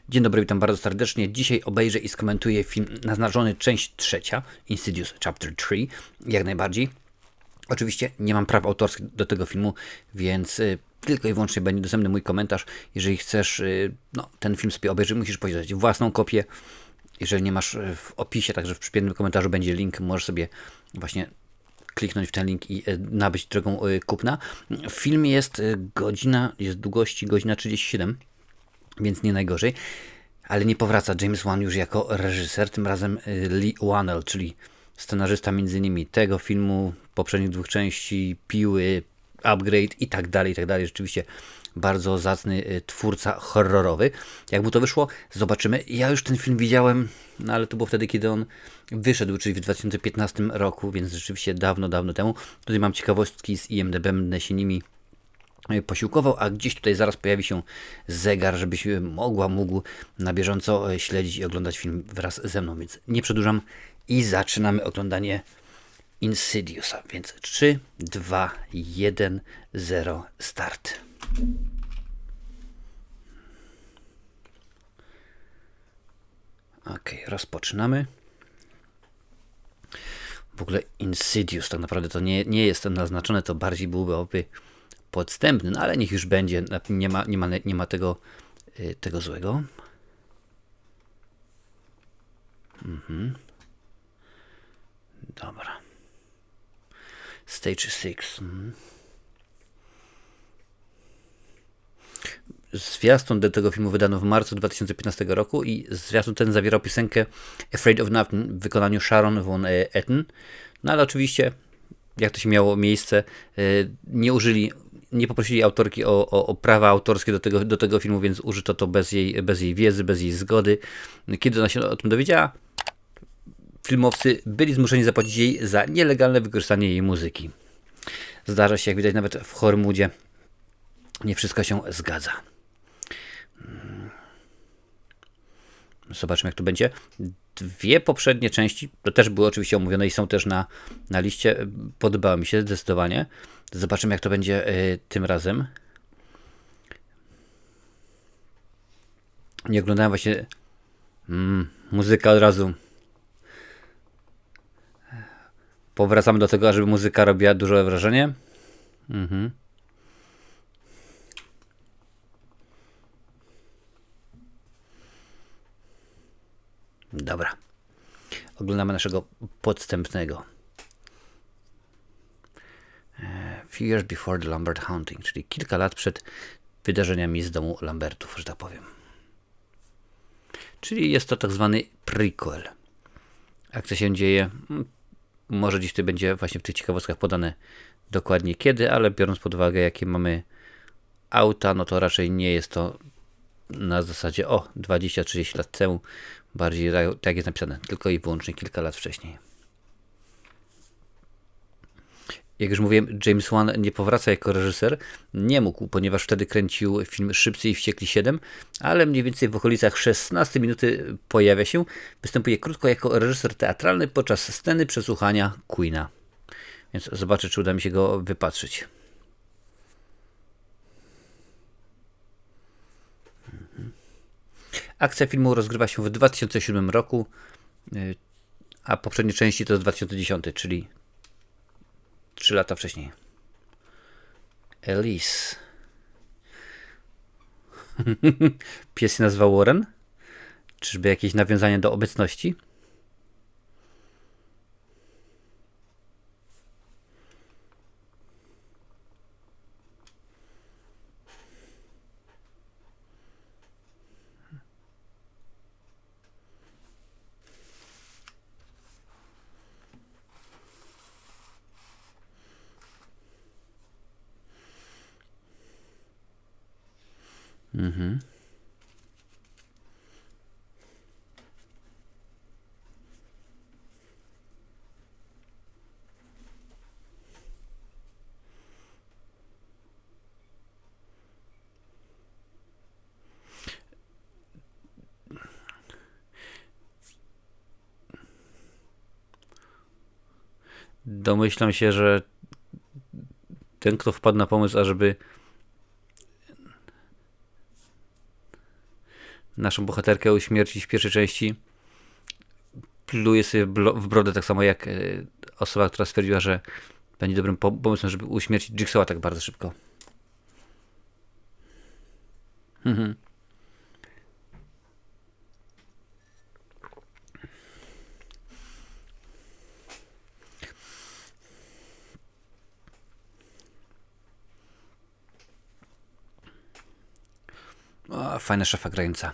Dzień dobry, witam bardzo serdecznie. Dzisiaj obejrzę i skomentuję film naznaczony część trzecia, Insidious Chapter 3, jak najbardziej. Oczywiście nie mam praw autorskich do tego filmu, więc tylko i wyłącznie będzie dostępny mój komentarz. Jeżeli chcesz ten film sobie obejrzeć, musisz posiadać własną kopię. Jeżeli nie masz w opisie, także w przypiętym komentarzu będzie link, możesz sobie właśnie kliknąć w ten link i nabyć drogą kupna. Film jest długości godzina 37, więc nie najgorzej. Ale nie powraca James Wan już jako reżyser, tym razem Lee Whannell, czyli scenarzysta m.in. tego filmu, poprzednich dwóch części, Piły, Upgrade i tak dalej, i tak dalej. Rzeczywiście bardzo zacny twórca horrorowy. Jak mu to wyszło, zobaczymy. Ja już ten film widziałem, no ale to było wtedy, kiedy on wyszedł, czyli w 2015 roku, więc rzeczywiście dawno, dawno temu. Tutaj mam ciekawostki z IMDb, będę się nimi posiłkował, a gdzieś tutaj zaraz pojawi się zegar, żebyś mógł na bieżąco śledzić i oglądać film wraz ze mną, więc nie przedłużam i zaczynamy oglądanie Insidiousa, więc 3, 2, 1, 0, start. Ok, rozpoczynamy. W ogóle Insidious tak naprawdę to nie jest naznaczone, to bardziej byłby podstępny, no ale niech już będzie, nie ma tego złego. Dobra. Stage 6. Zwiastun do tego filmu wydano w marcu 2015 roku i zwiastun ten zawierał piosenkę Afraid of Nothing w wykonaniu Sharon Von Etten. No ale oczywiście, jak to się miało miejsce, nie poprosili autorki o prawa autorskie do tego filmu, więc użyto to bez jej wiedzy, bez jej zgody. Kiedy ona się o tym dowiedziała, filmowcy byli zmuszeni zapłacić jej za nielegalne wykorzystanie jej muzyki. Zdarza się, jak widać nawet w Hollywoodzie, nie wszystko się zgadza. Zobaczmy, jak to będzie. Dwie poprzednie części, to też były oczywiście omówione i są też na liście. Podobały mi się zdecydowanie. Zobaczymy, jak to będzie tym razem. Nie oglądałem właśnie muzyka od razu. Powracamy do tego, żeby muzyka robiła duże wrażenie. Dobra. Oglądamy naszego podstępnego. Few years before the Lambert Haunting, czyli kilka lat przed wydarzeniami z domu Lambertów, że tak powiem. Czyli jest to tak zwany prequel. Akcja się dzieje, może dziś to będzie właśnie w tych ciekawostkach podane dokładnie kiedy, ale biorąc pod uwagę, jakie mamy auta, no to raczej nie jest to na zasadzie 20-30 lat temu, bardziej tak jest napisane, tylko i wyłącznie kilka lat wcześniej. Jak już mówiłem, James Wan nie powraca jako reżyser, nie mógł, ponieważ wtedy kręcił film Szybcy i Wściekli 7, ale mniej więcej w okolicach 16 minuty pojawia się, występuje krótko jako reżyser teatralny podczas sceny przesłuchania Queena. Więc zobaczę, czy uda mi się go wypatrzyć. Akcja filmu rozgrywa się w 2007 roku, a poprzednie części to jest 2010, czyli 3 lata wcześniej. Elise. Pies się nazywa Warren? Czyżby jakieś nawiązanie do obecności? Domyślam się, że ten, kto wpadł na pomysł, ażeby naszą bohaterkę uśmiercić w pierwszej części, pluje sobie w brodę tak samo jak osoba, która stwierdziła, że będzie dobrym pomysłem, żeby uśmiercić Jigsaw'a tak bardzo szybko. O, fajna szafa grająca.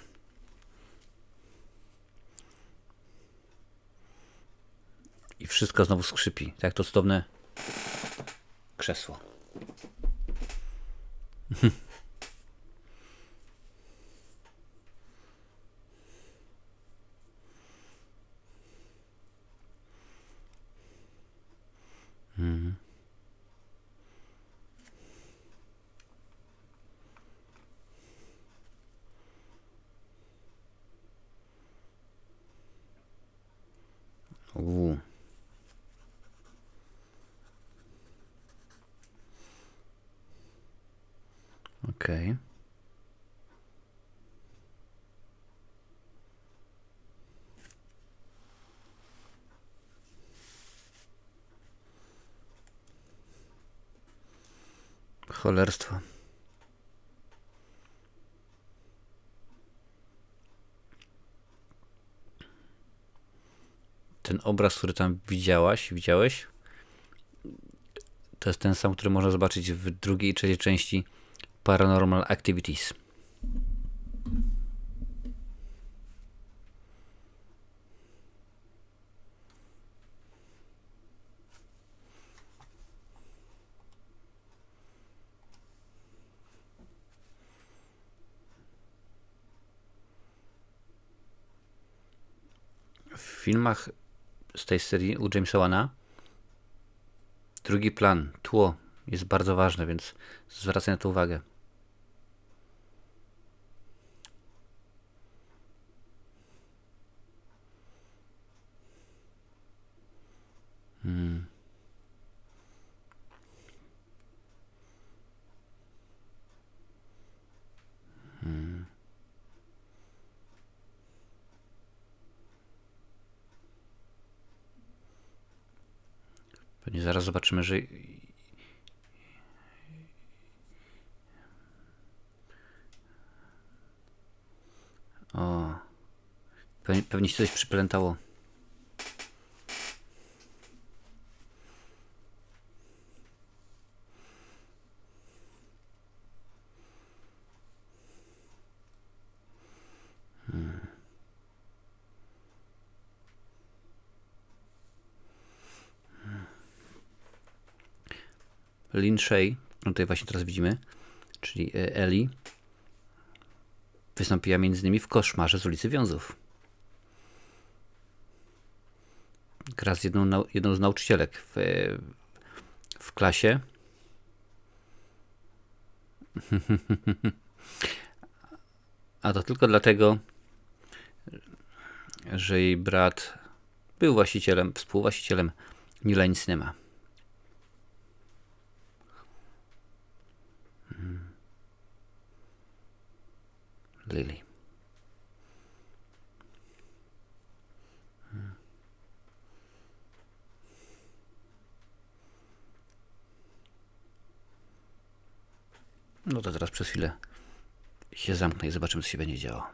I wszystko znowu skrzypi. Tak jak to cudowne krzesło. Okej. Cholerstwo. Ten obraz, który tam widziałeś, to jest ten sam, który można zobaczyć w drugiej i trzeciej części Paranormal Activities. W filmach z tej serii u Jamesa Wana drugi plan, tło jest bardzo ważne, więc zwracaj na to uwagę. Pewnie zaraz zobaczymy, że pewnie się coś przyplętało. Lin Shaye, tutaj właśnie teraz widzimy, czyli Ellie, wystąpiła między innymi w Koszmarze z ulicy Wiązów. Gra z jedną z nauczycielek w klasie. A to tylko dlatego, że jej brat był współwłaścicielem New Line Cinema. Lily. No to teraz przez chwilę się zamknę i zobaczymy, co się będzie działo.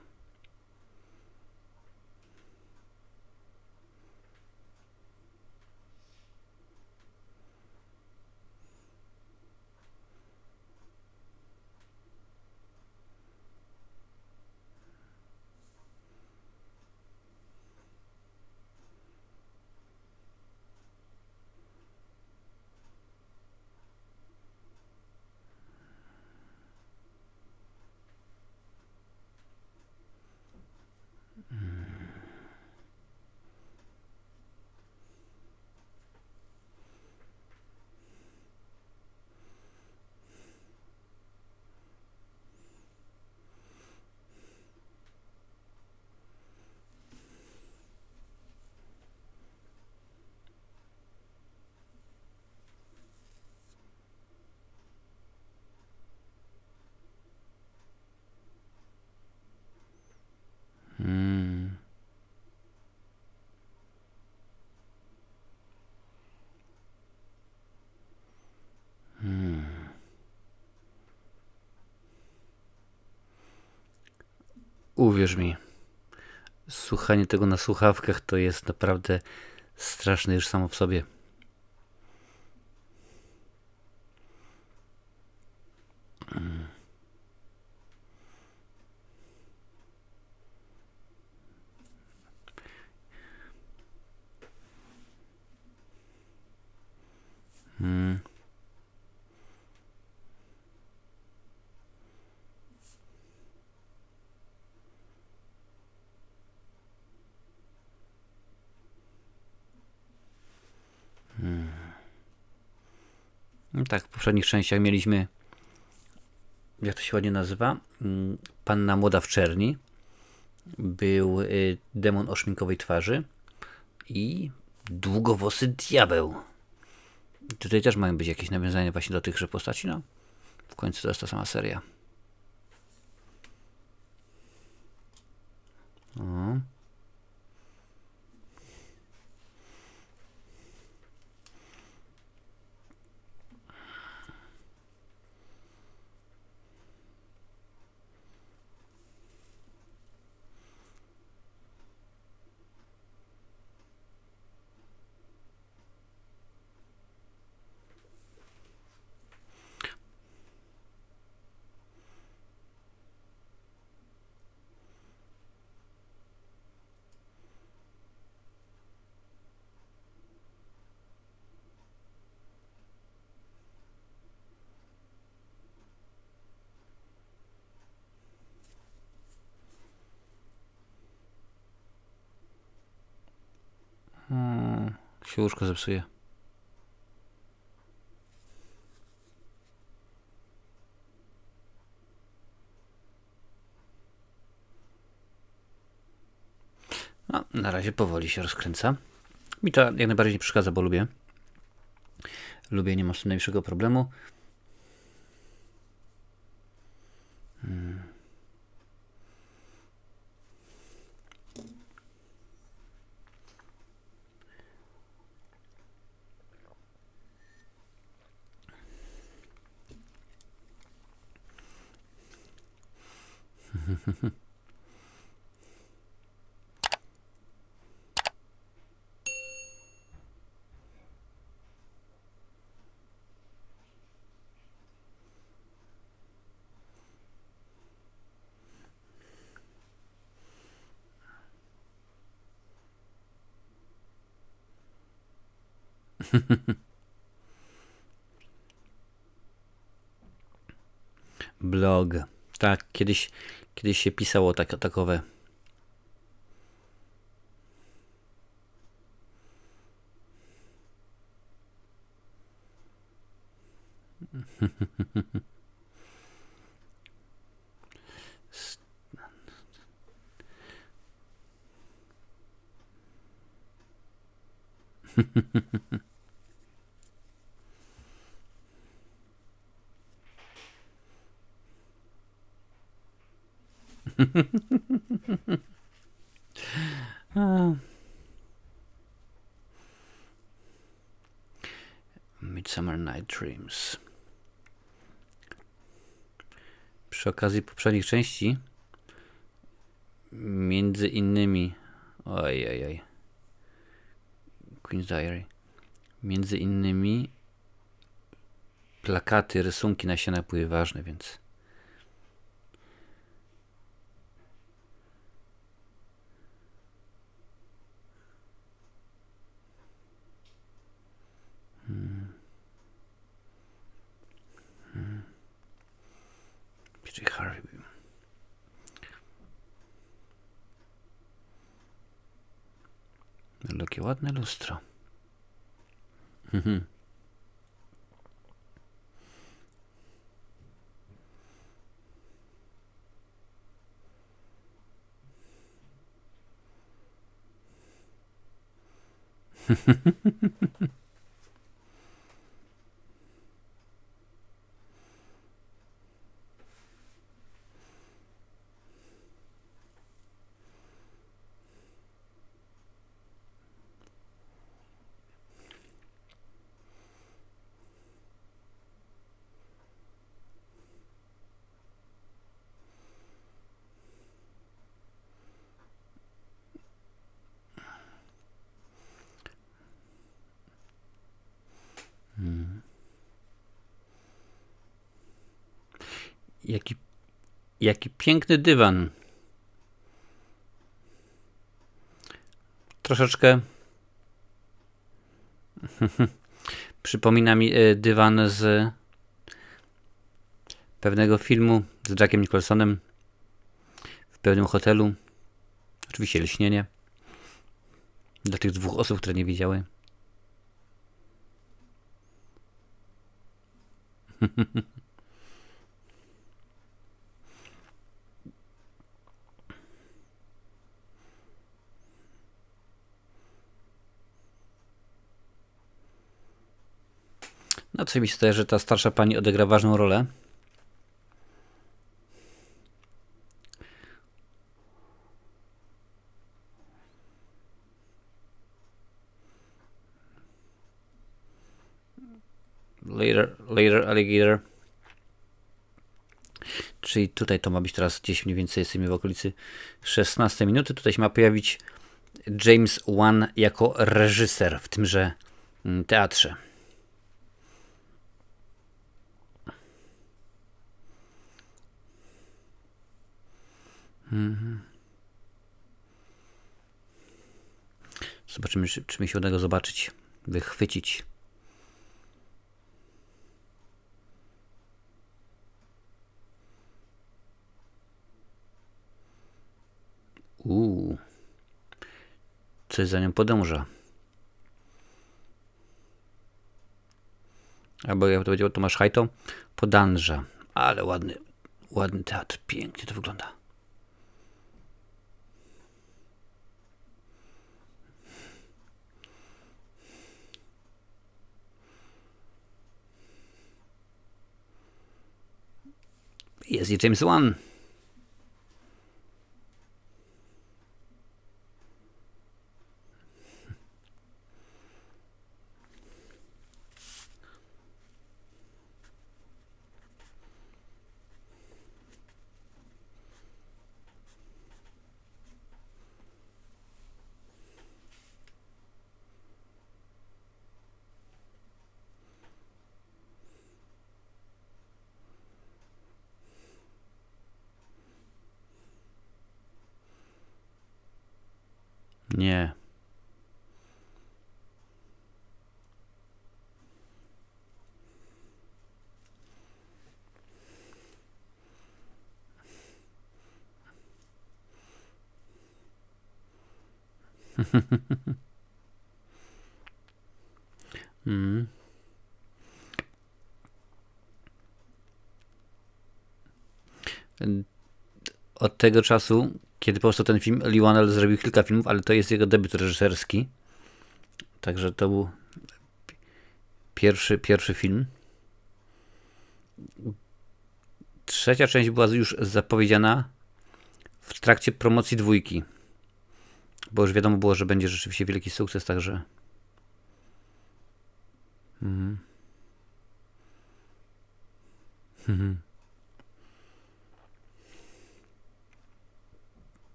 Uwierz mi, słuchanie tego na słuchawkach to jest naprawdę straszne już samo w sobie. No tak, w poprzednich częściach mieliśmy, jak to się ładnie nazywa, Panna Młoda w Czerni. Był demon o szminkowej twarzy i długowłosy diabeł. Tutaj też mają być jakieś nawiązania właśnie do tychże postaci, no. W końcu to jest ta sama seria. O. Się łóżko zepsuje. No, na razie powoli się rozkręca. Mi to jak najbardziej nie przeszkadza, bo lubię. Lubię, nie mam z tym najmniejszego problemu. Blog. Tak, kiedyś się pisało takowe. Midsummer Night Dreams. Przy okazji poprzednich części, między innymi, ojej, Queen's Diary, między innymi plakaty, rysunki na ścianach były ważne, więc PJ Harvey. Jakie ładne lustro. Jaki, jaki piękny dywan. Troszeczkę przypomina mi dywan z pewnego filmu z Jackiem Nicholsonem w pewnym hotelu. Oczywiście Lśnienie. Dla tych 2 osób, które nie widziały. No co mi się zdaje, że ta starsza pani odegra ważną rolę. Later Alligator. Czyli tutaj to ma być teraz gdzieś mniej więcej, jesteśmy w okolicy 16 minuty. Tutaj się ma pojawić James Wan jako reżyser w tymże teatrze. Zobaczymy, czy mi się uda go zobaczyć, wychwycić. Coś za nią podąża. Albo jak to powiedział Tomasz Hajto, podąża. Ale ładny teatr, pięknie to wygląda. Jest i James Wan. Nie. Od tego czasu, kiedy powstał ten film, Lee Wannell zrobił kilka filmów, ale to jest jego debiut reżyserski. Także to był pierwszy film. Trzecia część była już zapowiedziana w trakcie promocji 2. Bo już wiadomo było, że będzie rzeczywiście wielki sukces, także...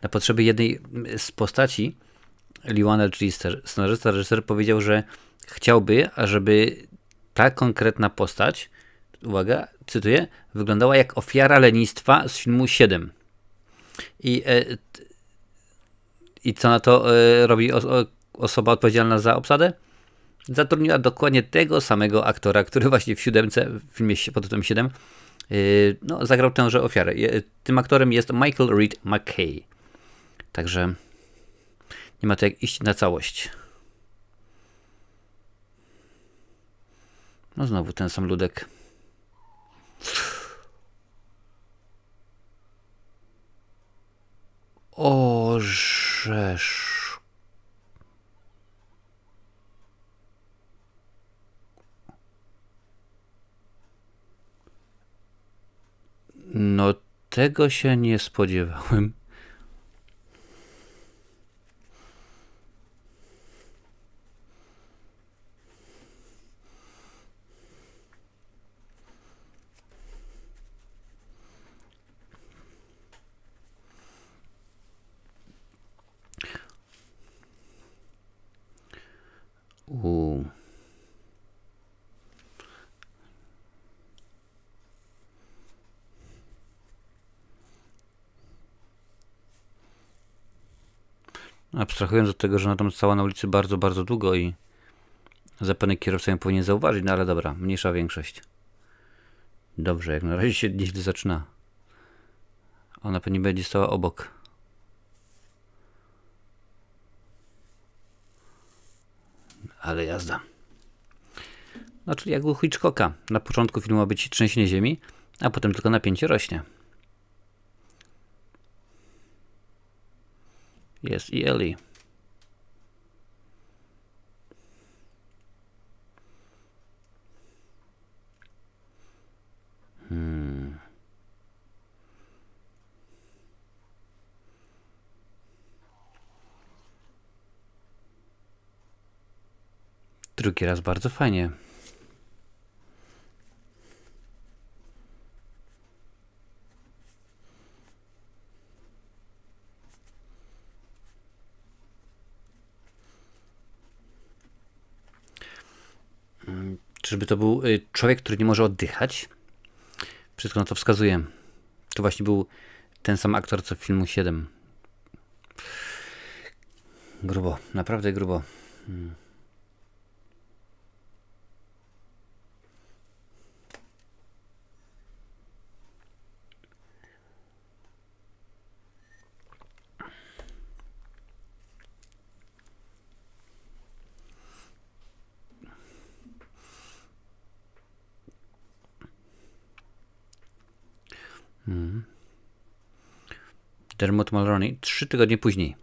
Na potrzeby jednej z postaci Lee Wannell, czyli scenarzysta, reżyser, powiedział, że chciałby, ażeby ta konkretna postać, uwaga, cytuję, wyglądała jak ofiara lenistwa z filmu 7. I co na to robi osoba odpowiedzialna za obsadę? Zatrudniła dokładnie tego samego aktora, który właśnie w 7, w filmie pod tytułem 7, zagrał tęże ofiarę. Tym aktorem jest Michael Reed McKay. Także nie ma to jak iść na całość. No znowu ten sam ludek. O, żeż. No tego się nie spodziewałem. Abstrahując od tego, że ona tam stała na ulicy bardzo, bardzo długo i zapewne kierowca ją powinien zauważyć, no ale dobra, mniejsza większość. Dobrze, jak na razie się nieźle zaczyna. Ona pewnie będzie stała obok. Ale jazda. No, czyli jak u Hitchcocka. Na początku filmu ma być trzęsienie ziemi, a potem tylko napięcie rośnie. Jest i Ellie. Drugi raz bardzo fajnie. Czyżby to był człowiek, który nie może oddychać? Wszystko na to wskazuje. To właśnie był ten sam aktor, co w filmu 7. Grubo, naprawdę grubo. Dermot Mulroney 3 tygodnie później,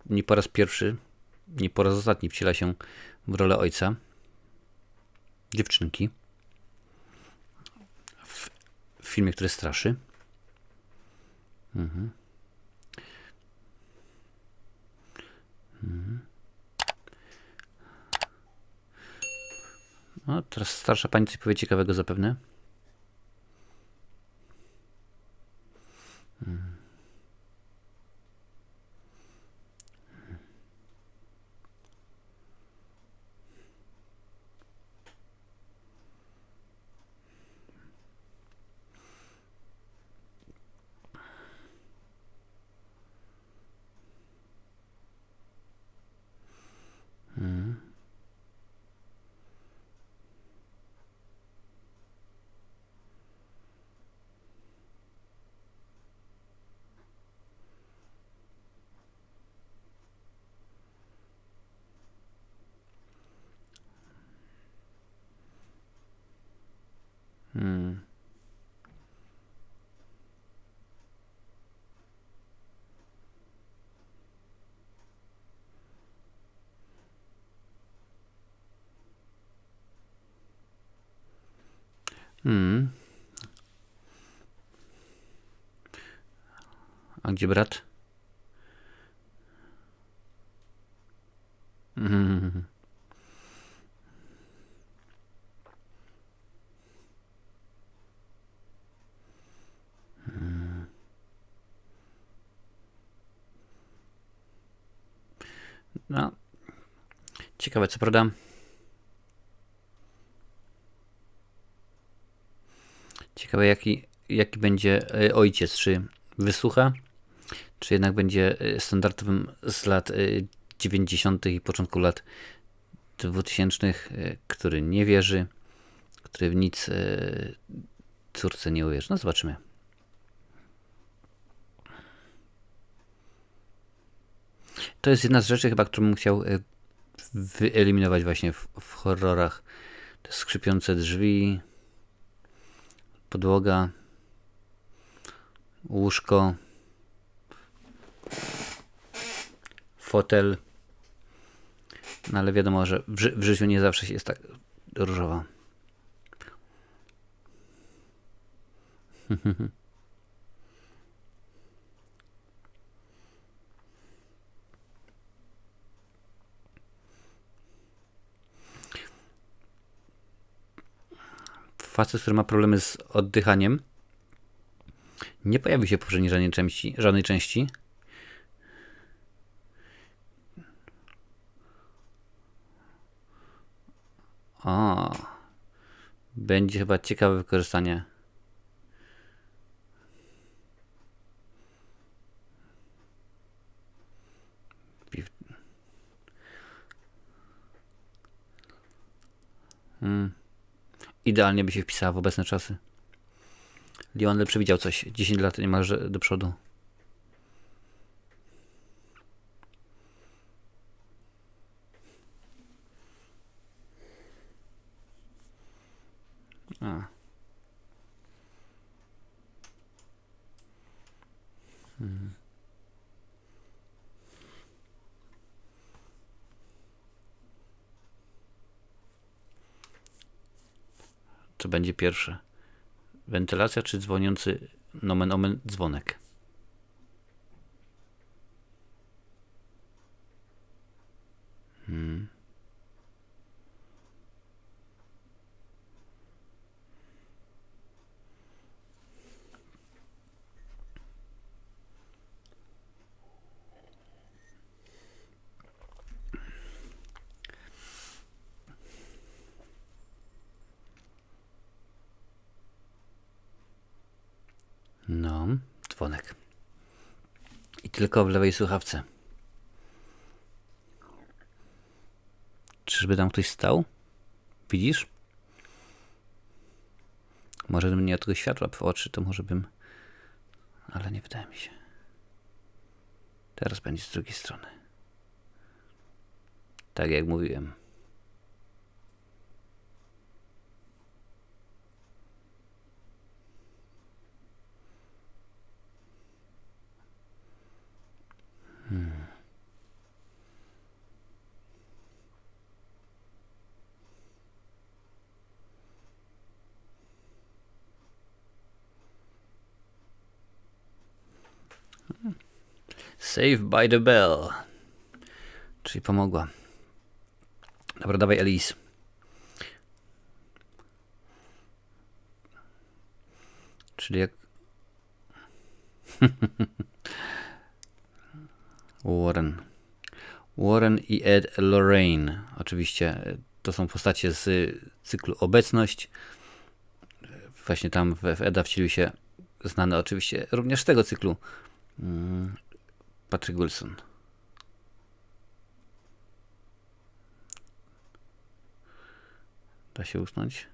nie po raz pierwszy, nie po raz ostatni wciela się w rolę ojca dziewczynki w filmie, który straszy. No, teraz starsza pani coś powie ciekawego zapewne. A gdzie brat? No, ciekawe co prawda. Ciekawe jaki będzie ojciec, czy wysłucha, czy jednak będzie standardowym z lat 90. i początku lat 2000, który nie wierzy, który w nic córce nie uwierzy. No zobaczymy. To jest jedna z rzeczy chyba, którą bym chciał wyeliminować właśnie w horrorach. Te skrzypiące drzwi, podłoga, łóżko, fotel. No ale wiadomo, że w życiu nie zawsze jest tak różowa. Facet, który ma problemy z oddychaniem, nie pojawi się w poprzedniej żadnej części. O, będzie chyba ciekawe wykorzystanie. Idealnie by się wpisała w obecne czasy. Lionel przewidział coś 10 lat niemalże do przodu. Co będzie pierwsze? Wentylacja czy dzwoniący nomen omen dzwonek? No, dzwonek. I tylko w lewej słuchawce. Czyżby tam ktoś stał? Widzisz? Może bym nie od tego światła w oczy, to może bym... Ale nie wydaje mi się. Teraz będzie z drugiej strony. Tak jak mówiłem. Save by the bell. Czyli pomogła. Dobra, dawaj Elise. Czyli jak... Warren i Ed Lorraine. Oczywiście to są postacie z cyklu Obecność. Właśnie tam w Eda wcielił się znany oczywiście również z tego cyklu Patrick Wilson. Da się usnąć?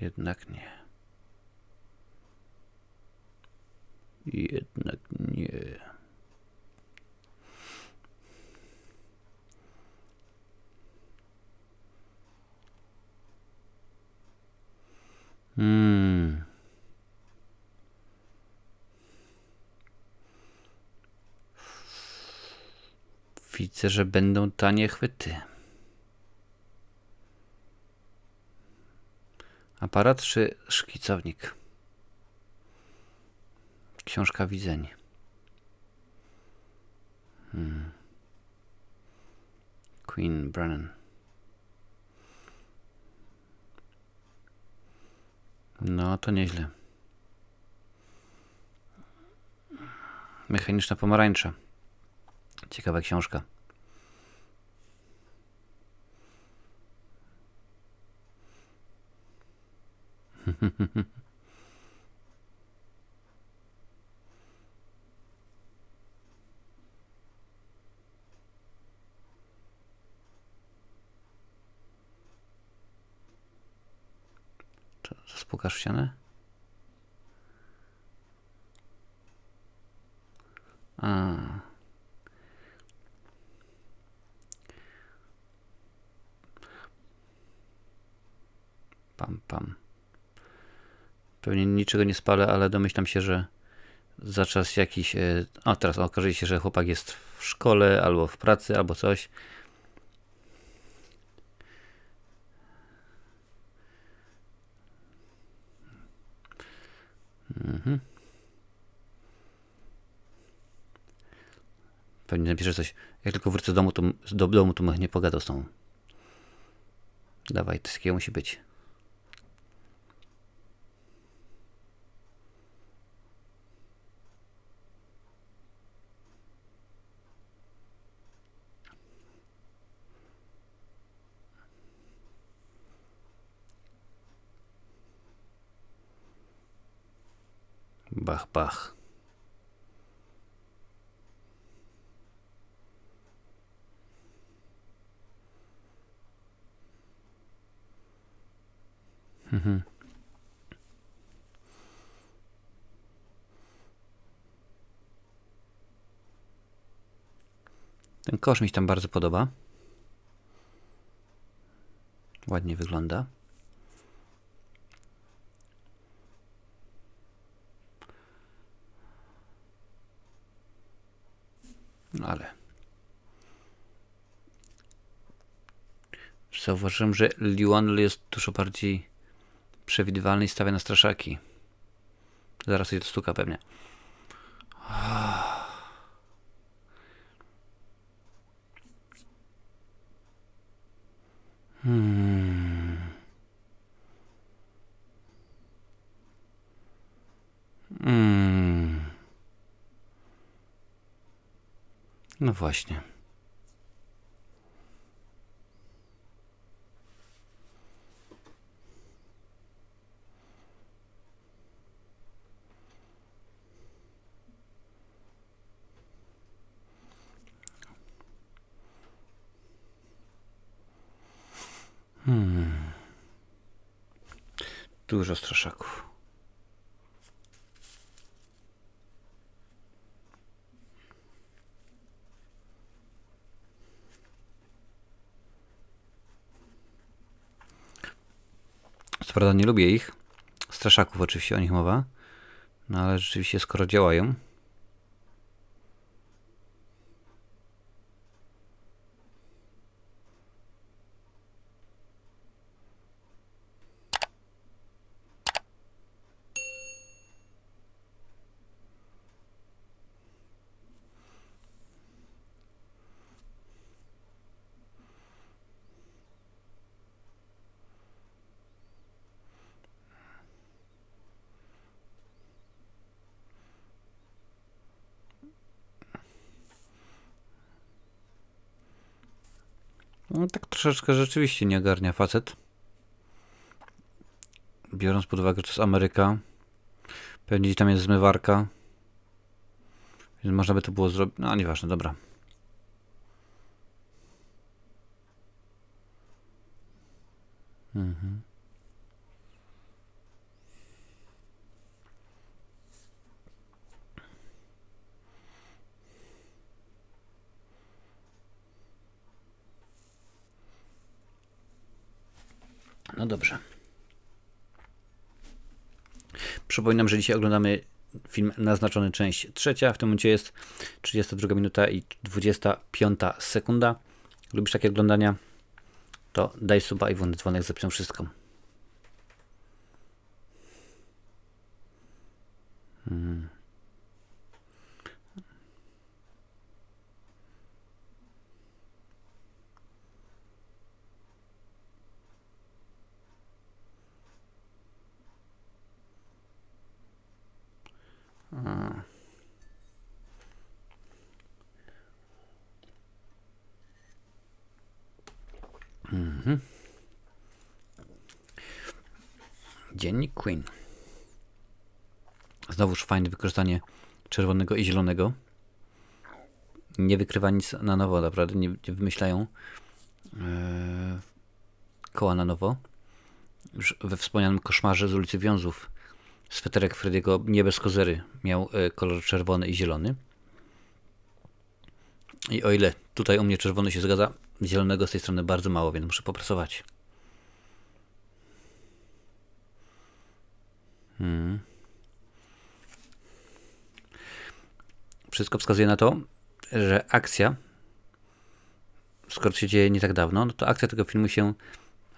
Jednak nie. Jednak nie. Widzę, że będą tanie chwyty. Aparat czy szkicownik? Książka widzeń. Queen Brennan. No to nieźle. Mechaniczna pomarańcza. Ciekawa książka. Spukasz w ścianę? Pam. Pewnie niczego nie spalę, ale domyślam się, że za czas jakiś... teraz okaże się, że chłopak jest w szkole, albo w pracy, albo coś. Pewnie napisze coś. Jak tylko wrócę do domu, to nie pogadał z tą. Dawaj, to takiego musi być. Bach, bach. Ten kosz mi się tam bardzo podoba. Ładnie wygląda. No ale zauważyłem, że Liwanl jest dużo bardziej przewidywalny i stawia na straszaki. Zaraz się to stuka pewnie. No właśnie. Dużo straszaków. Co prawda nie lubię ich. Straszaków oczywiście, o nich mowa. No ale rzeczywiście skoro działają. No tak troszeczkę rzeczywiście nie ogarnia facet. Biorąc pod uwagę, że to jest Ameryka. Pewnie tam jest zmywarka. Więc można by to było zrobić. No nieważne, dobra. No dobrze. Przypominam, że dzisiaj oglądamy film naznaczony część trzecia. W tym momencie jest 32 minuta i 25 sekunda. Lubisz takie oglądania? To daj suba i włącz dzwonek, zapiszę wszystko. Dziennik Queen. Znowuż fajne wykorzystanie czerwonego i zielonego. Nie wykrywa nic na nowo, naprawdę. Nie wymyślają koła na nowo. Już we wspomnianym koszmarze z ulicy Wiązów sweterek Frediego nie bez kozery miał kolor czerwony i zielony. I o ile tutaj u mnie czerwony się zgadza, zielonego z tej strony bardzo mało, więc muszę popracować. Wszystko wskazuje na to, że akcja, skoro się dzieje nie tak dawno, no to akcja tego filmu się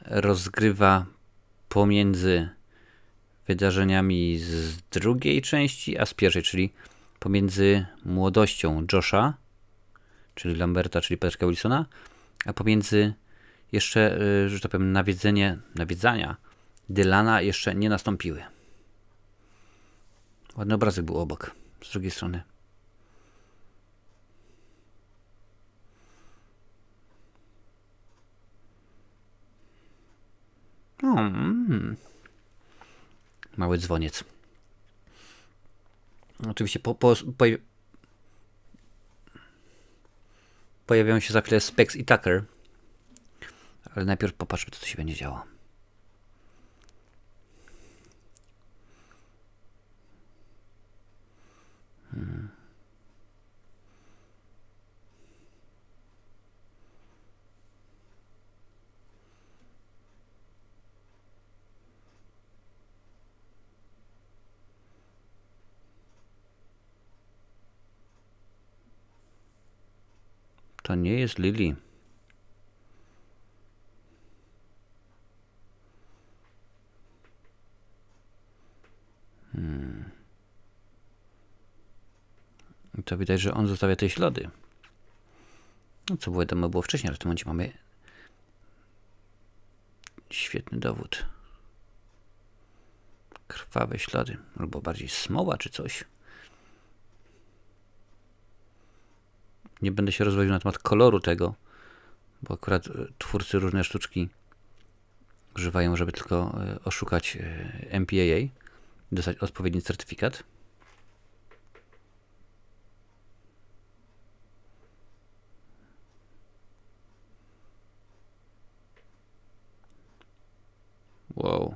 rozgrywa pomiędzy wydarzeniami z drugiej części, a z pierwszej, czyli pomiędzy młodością Josha, czyli Lamberta, czyli Patricka Wilsona, a pomiędzy jeszcze, że tak powiem, nawiedzania Dylana jeszcze nie nastąpiły. Ładny obrazek był obok, z drugiej strony. Mały dzwoniec. Oczywiście pojawiają się za chwilę Specs i Tucker. Ale najpierw popatrzmy, co się będzie działo. To nie jest Lily. To widać, że on zostawia te ślady. No co wiadomo było wcześniej, ale w tym momencie mamy świetny dowód. Krwawe ślady, albo bardziej smoła czy coś. Nie będę się rozwodził na temat koloru tego, bo akurat twórcy różne sztuczki używają, żeby tylko oszukać MPAA i dostać odpowiedni certyfikat. Wow.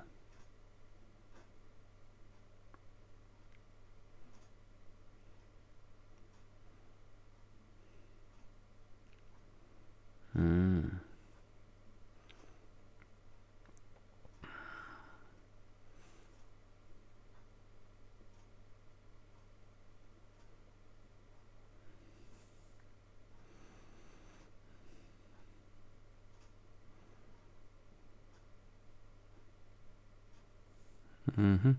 Mhm.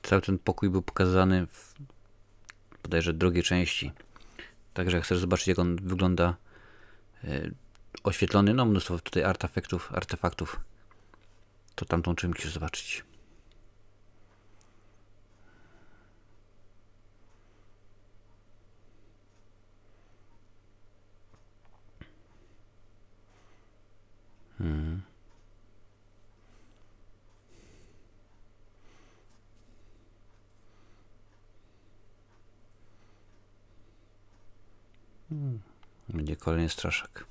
Cały ten pokój był pokazany w bodajże drugiej części. Także jak chcesz zobaczyć, jak on wygląda oświetlony, no mnóstwo tutaj artefaktów, to tamtą część musisz zobaczyć. Będzie kolejny straszak.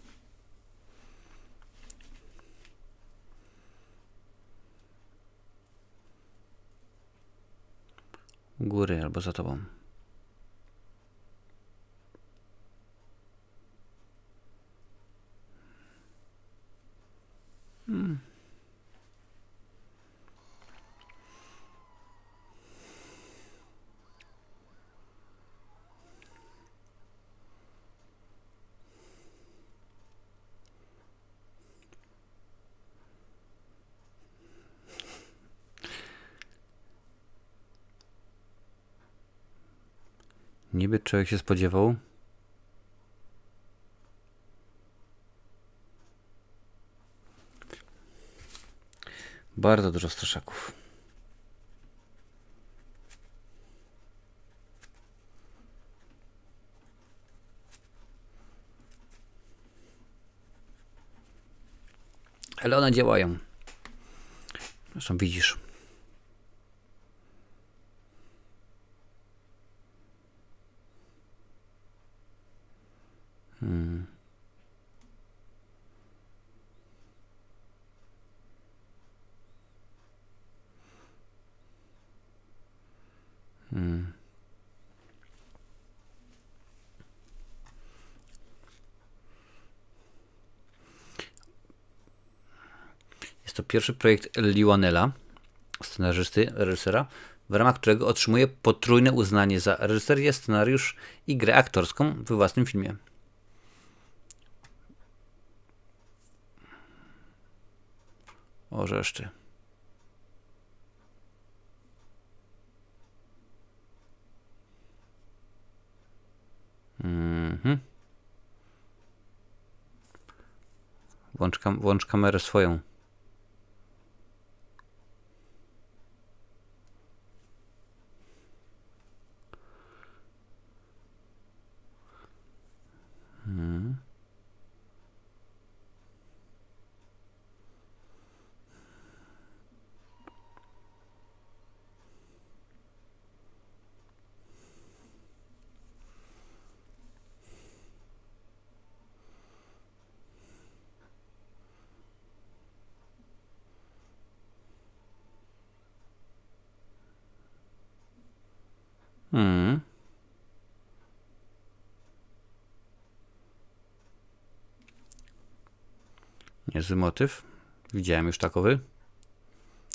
U góry albo za tobą. Niby człowiek się spodziewał. Bardzo dużo straszaków. Ale one działają. Zresztą widzisz. Jest to pierwszy projekt Liwanela, scenarzysty, reżysera, w ramach którego otrzymuje potrójne uznanie za reżyserię, scenariusz i grę aktorską we własnym filmie. O, reszty. Włącz kamerę swoją. Niezły motyw. Widziałem już takowy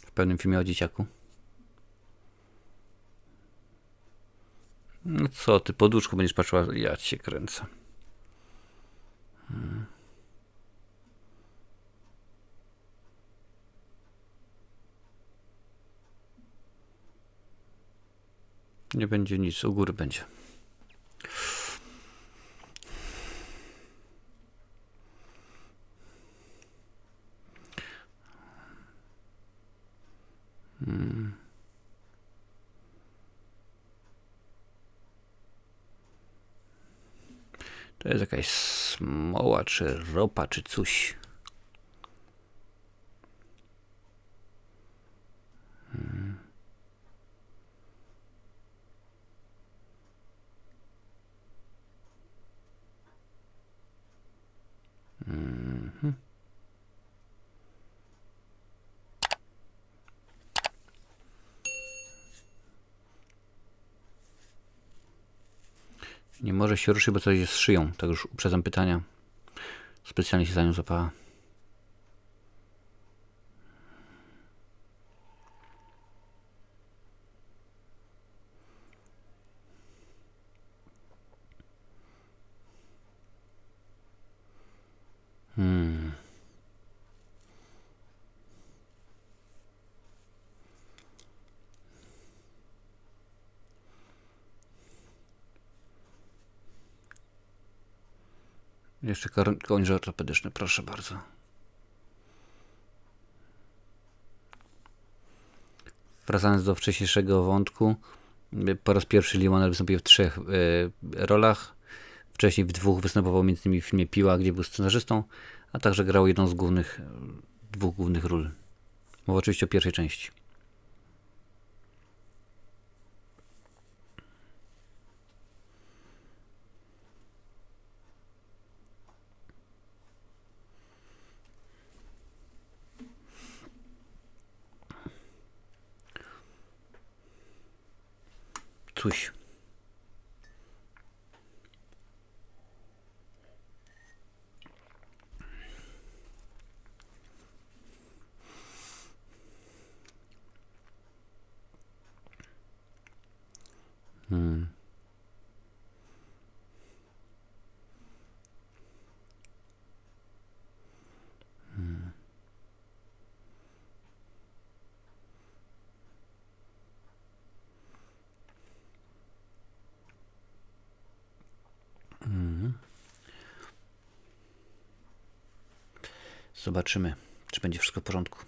w pewnym filmie o dzieciaku. No co ty, poduszku będziesz patrzyła? Ja cię kręcę. Nie będzie nic, u góry będzie. To jest jakaś smoła, czy ropa, czy coś. Nie może się ruszyć, bo coś jest z szyją. Tak już uprzedzam pytania. Specjalnie się za nią zapała. Jeszcze kończy ortopedyczny, proszę bardzo. Wracając do wcześniejszego wątku, po raz pierwszy Lionel wystąpił w 3 rolach. Wcześniej w 2 występował m.in. w filmie Piła, gdzie był scenarzystą, a także grał jedną z 2 głównych ról. Mowa oczywiście o pierwszej części. Coś. Zobaczymy, czy będzie wszystko w porządku.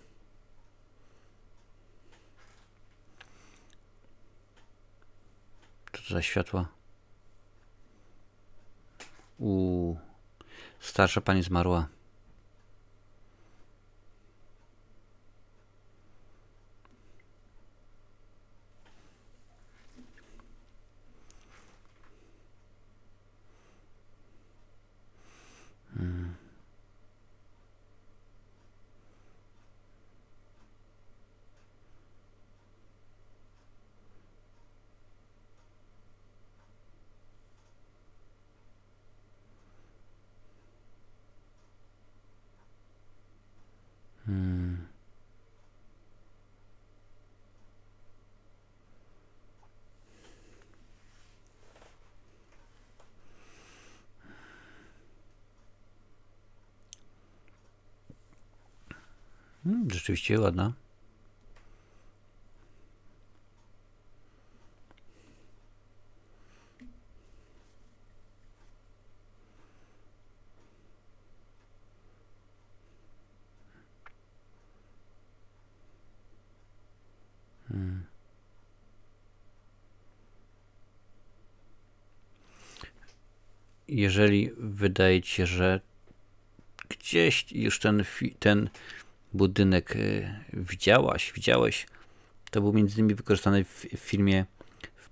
Co to za światła? Starsza pani zmarła. Rzeczywiście ładna. Jeżeli wydaje ci się, że gdzieś już ten budynek widziałeś, to był między innymi wykorzystany w filmie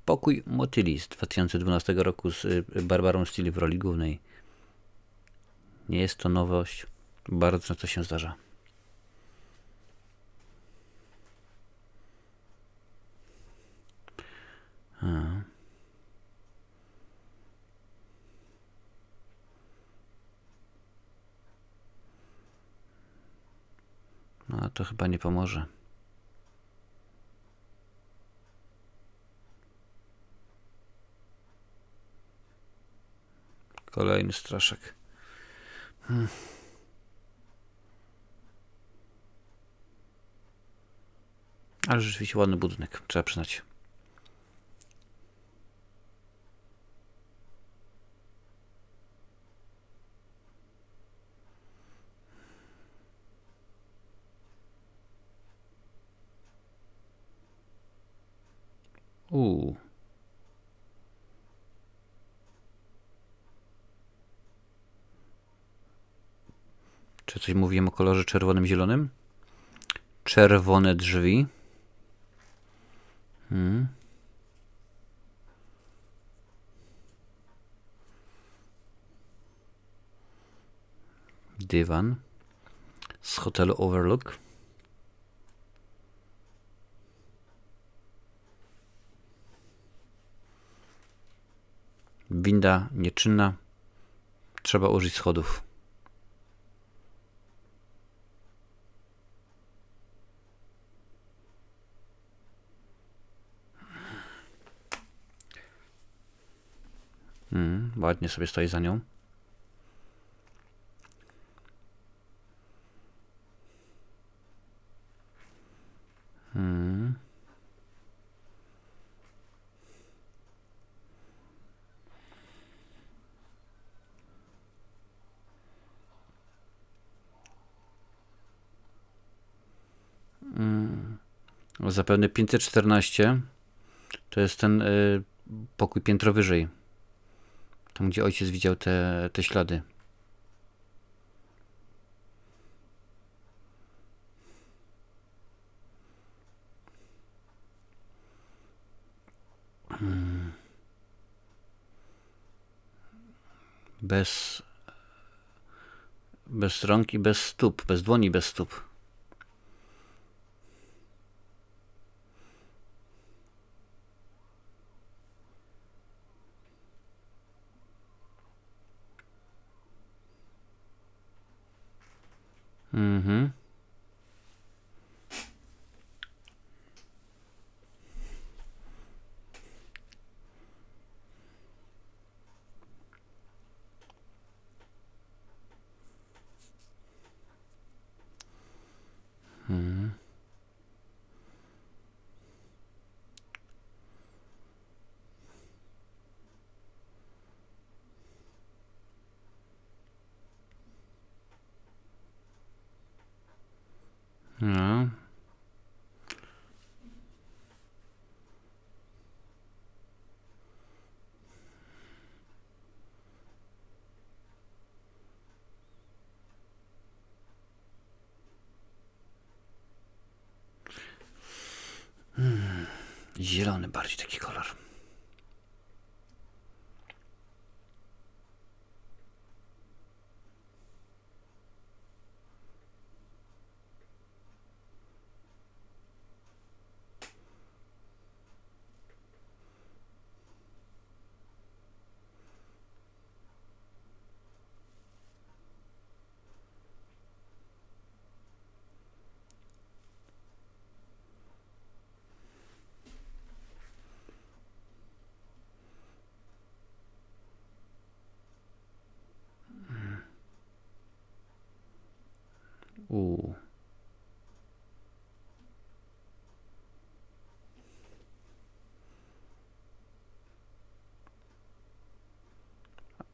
Pokój Motyli z 2012 roku z Barbarą Steele w roli głównej. Nie jest to nowość, bardzo często się zdarza. A to chyba nie pomoże. Kolejny straszek. Ale rzeczywiście ładny budynek, trzeba przyznać. Czy coś mówiłem o kolorze czerwonym, zielonym? Czerwone drzwi. Dywan z hotelu Overlook. Winda nieczynna. Trzeba użyć schodów. Ładnie sobie stoi za nią. Zapewne 514 to jest ten pokój piętro wyżej. Tam, gdzie ojciec widział te ślady. Bez rąk i bez stóp. Bez dłoni i bez stóp. No. Zielony bardziej taki kolor.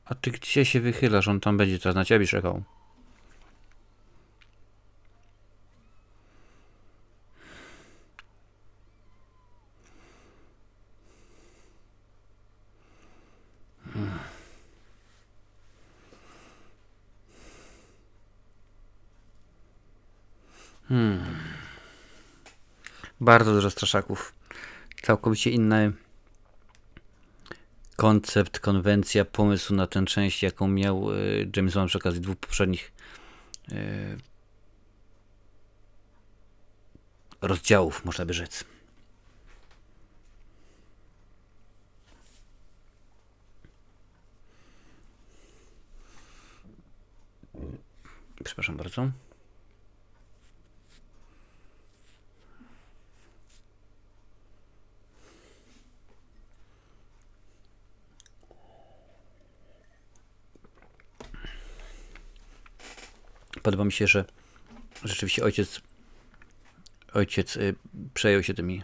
A ty gdzie się wychylasz? On tam będzie teraz na ciebie czekał. Bardzo dużo straszaków. Całkowicie inny koncept, konwencja, pomysł na tę część, jaką miał James Wan przy okazji dwóch poprzednich rozdziałów, można by rzec. Przepraszam bardzo. Podoba mi się, że rzeczywiście ojciec przejął się tymi.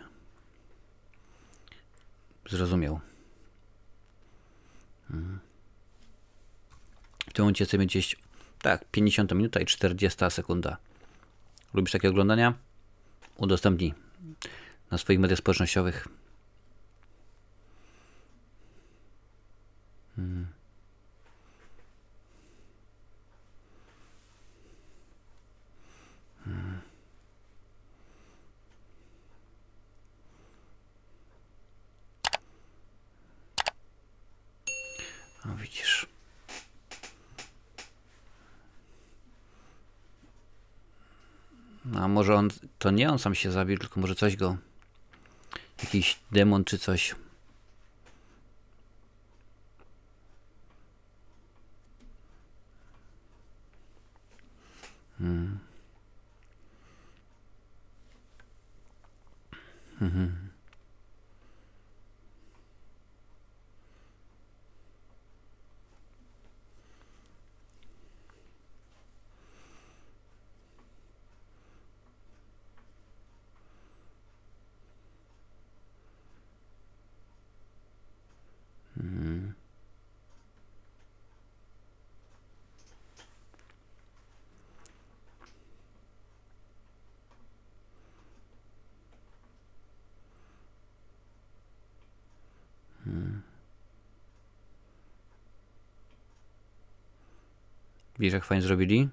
Zrozumiał. W tym momencie chcemy gdzieś, tak, 50 minuta i 40 sekunda. Lubisz takie oglądania? Udostępnij na swoich mediach społecznościowych. No widzisz. No, a może to nie on sam się zabił, tylko może coś go, jakiś demon czy coś. Widzisz, jak fajnie zrobili?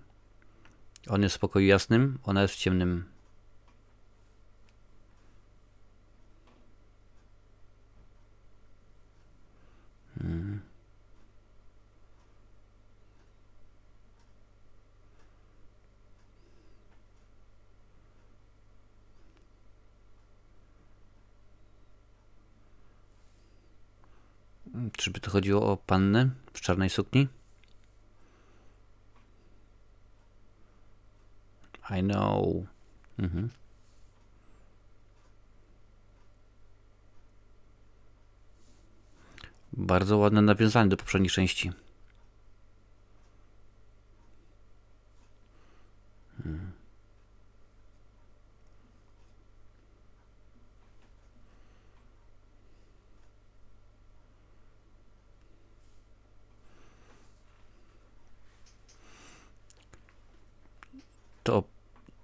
On jest w pokoju jasnym, ona jest w ciemnym. Czyżby to chodziło o pannę w czarnej sukni? I know. Bardzo ładne nawiązanie do poprzedniej części.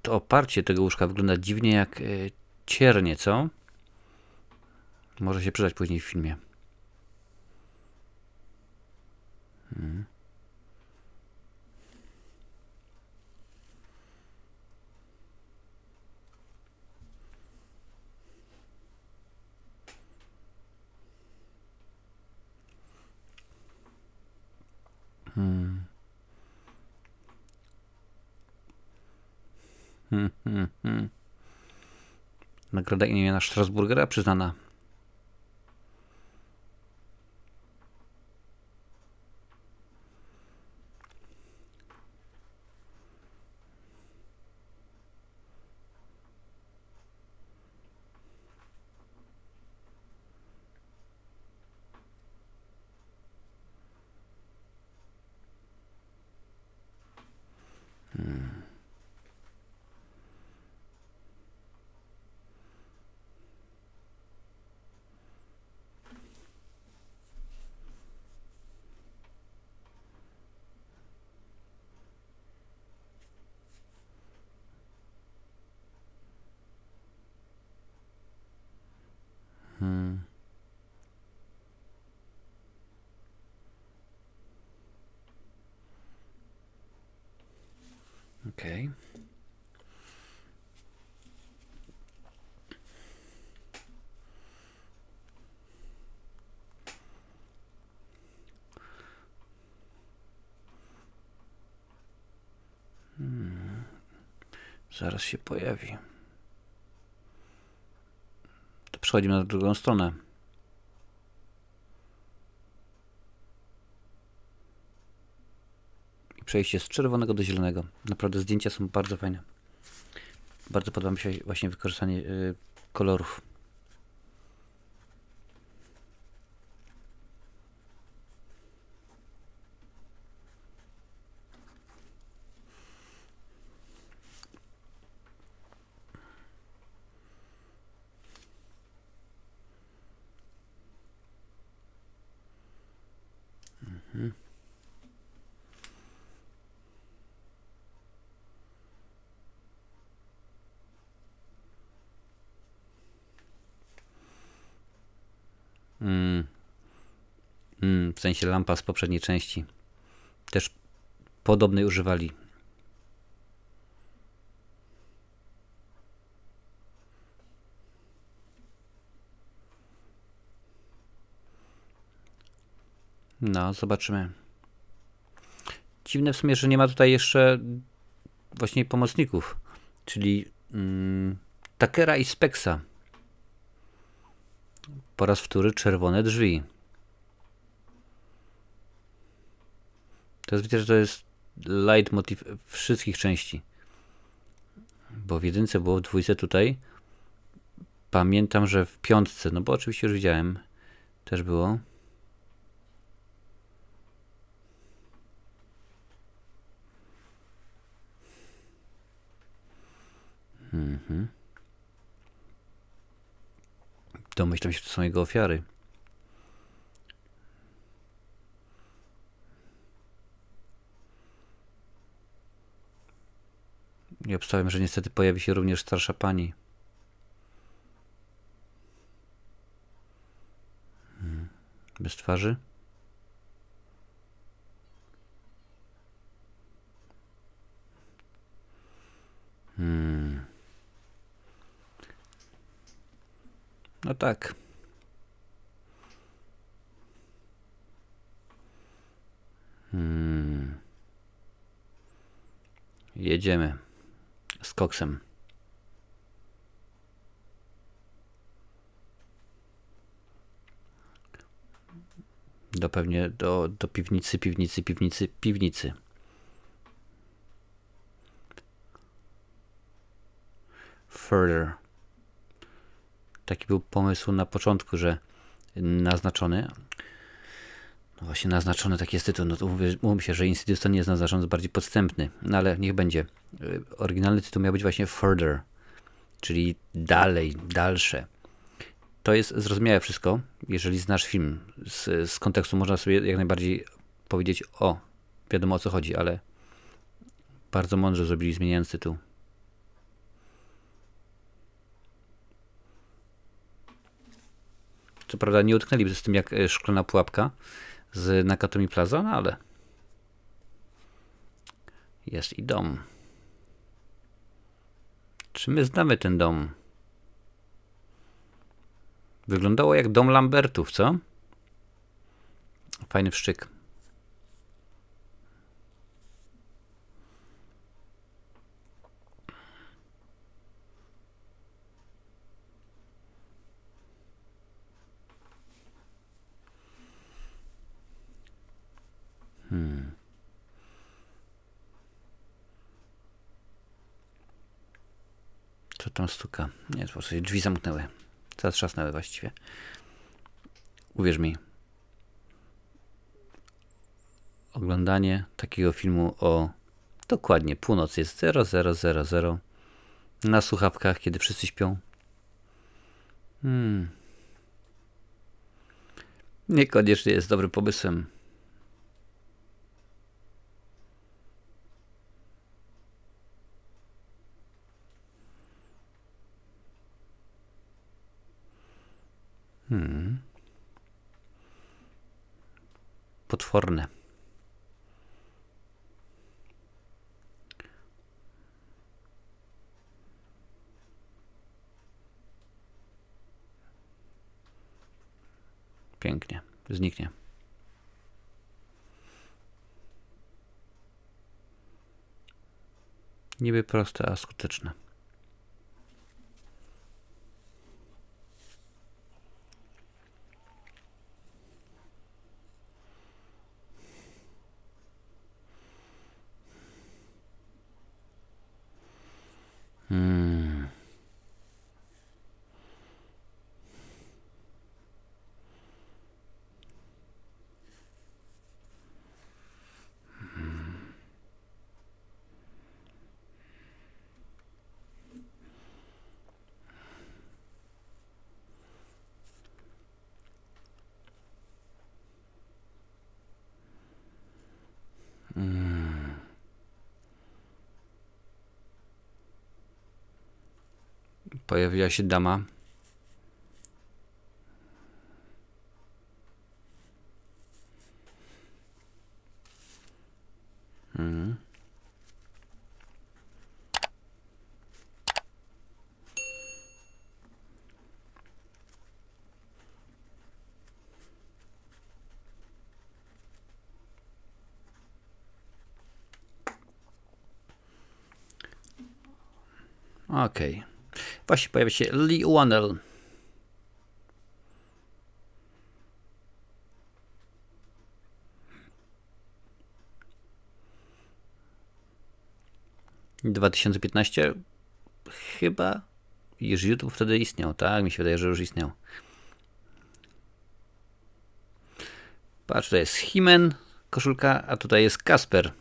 To oparcie tego łóżka wygląda dziwnie jak ciernie, co? Może się przydać później w filmie. Nagroda imienia Strasburgera przyznana. Okej. Zaraz się pojawi. To przechodzimy na drugą stronę. I przejście z czerwonego do zielonego. Naprawdę zdjęcia są bardzo fajne. Bardzo podoba mi się właśnie wykorzystanie kolorów. W sensie lampa z poprzedniej części. Też podobnej używali. No, zobaczymy. Dziwne w sumie, że nie ma tutaj jeszcze właśnie pomocników, czyli Takera i Spexa. Po raz wtóry czerwone drzwi. To jest, widzę, że to jest leitmotiv wszystkich części. Bo w jedynce było, w dwójce tutaj. Pamiętam, że w piątce, no bo oczywiście już widziałem, też było. Domyślam się, że to są jego ofiary. I obstawiam, że niestety pojawi się również starsza pani. Bez twarzy. No tak. Jedziemy z koksem. Pewnie do piwnicy. Further. Taki był pomysł na początku, że naznaczony. No właśnie naznaczony, taki jest tytuł. No to mówmy się, że Insidious to nie jest naznaczony, to bardziej podstępny. No ale niech będzie. Oryginalny tytuł miał być właśnie Further, czyli dalej, dalsze. To jest zrozumiałe wszystko. Jeżeli znasz film z kontekstu, można sobie jak najbardziej powiedzieć, wiadomo o co chodzi, ale bardzo mądrze zrobili, zmieniając tytuł. Co prawda nie utknęli z tym jak szklana pułapka z Nakatomi Plaza, no ale jest i dom. Czy my znamy ten dom? Wyglądało jak dom Lambertów, co? Fajny wszczyk. Co tam stuka? Nie, po prostu drzwi zamknęły. Zatrzasnęły właściwie. Uwierz mi. Oglądanie takiego filmu o dokładnie północy jest 0000 na słuchawkach, kiedy wszyscy śpią. Niekoniecznie jest dobrym pomysłem. Potworne. Pięknie. Zniknie. Niby proste, a skuteczne. Pojawiła się dama. Okej. Właśnie pojawia się Lee Wannell. W 2015 chyba już YouTube wtedy istniał, tak? Mi się wydaje, że już istniał. Patrz, to jest He-Man, koszulka, a tutaj jest Kasper.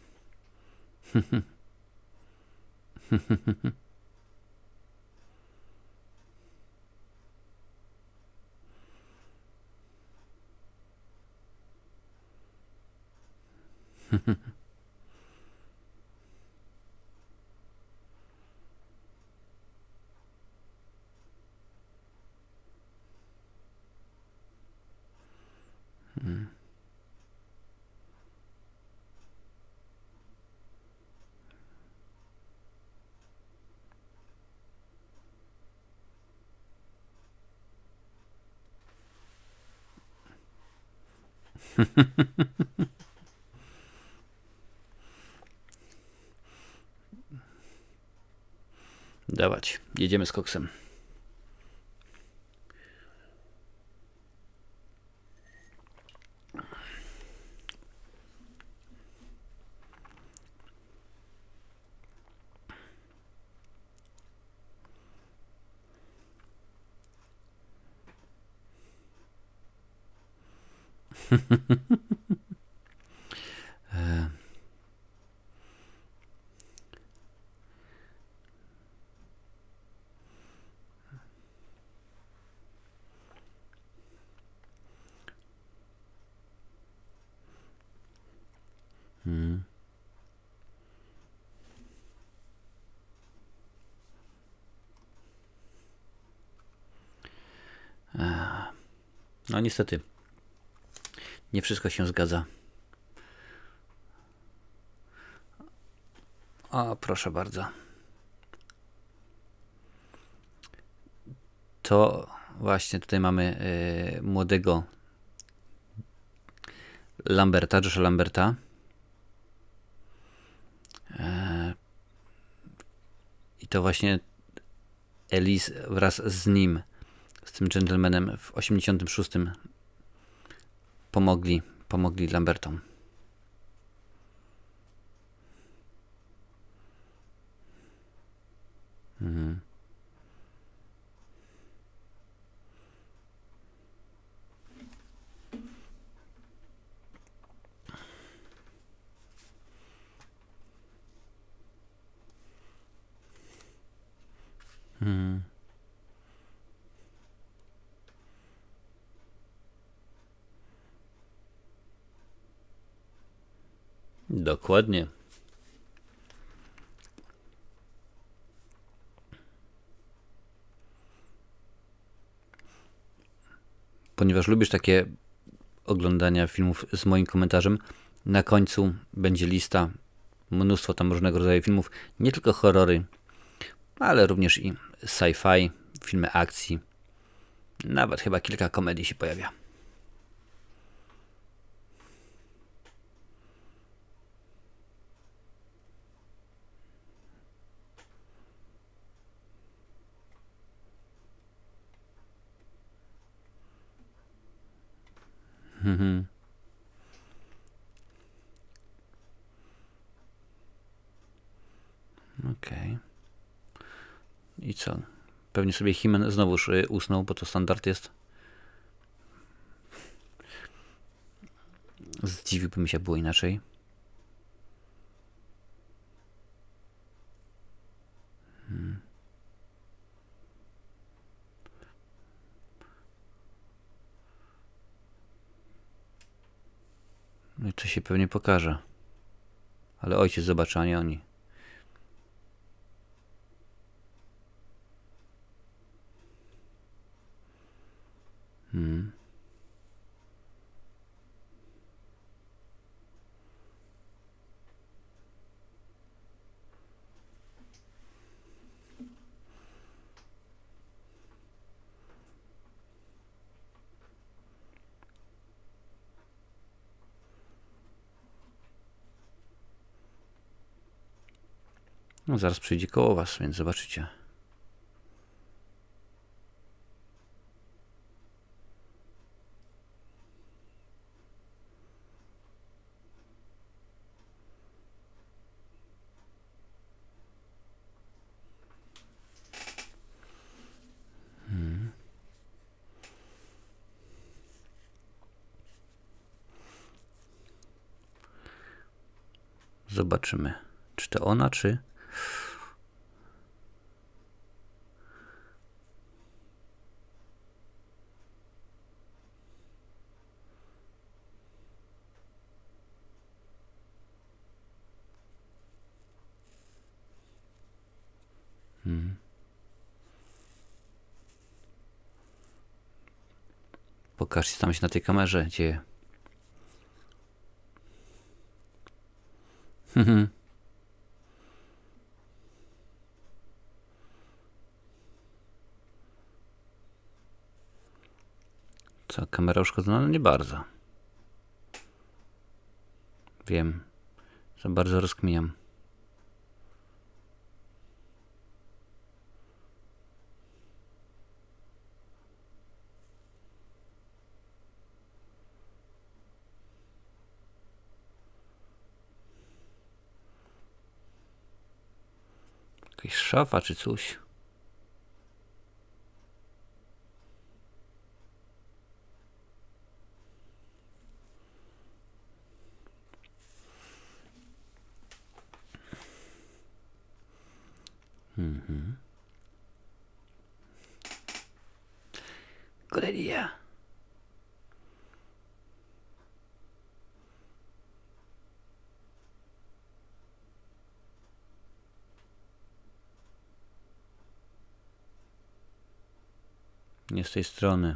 Dawać, jedziemy z koksem. No niestety, nie wszystko się zgadza. O, proszę bardzo. To właśnie tutaj mamy młodego Lamberta, Josha Lamberta. I to właśnie Elise wraz z nim, z tym gentlemanem w 86 pomogli Lambertom. Dokładnie. Ponieważ lubisz takie oglądania filmów z moim komentarzem, na końcu będzie lista, mnóstwo tam różnego rodzaju filmów, nie tylko horrory, ale również i sci-fi, filmy akcji, nawet chyba kilka komedii się pojawia. Okej. I co? Pewnie sobie He-Man znowuż usnął, bo to standard jest. Zdziwiłbym się, było inaczej. No i to się pewnie pokaże. Ale ojciec zobaczy, a nie oni. No zaraz przyjdzie koło was, więc zobaczycie. Zobaczymy, czy to ona, czy... Pokażcie, co tam się na tej kamerze dzieje. Co, kamera uszkodzona? No nie bardzo. Wiem. Za bardzo rozkminiam. Jakaś szafa czy coś. Good idea. Nie z tej strony.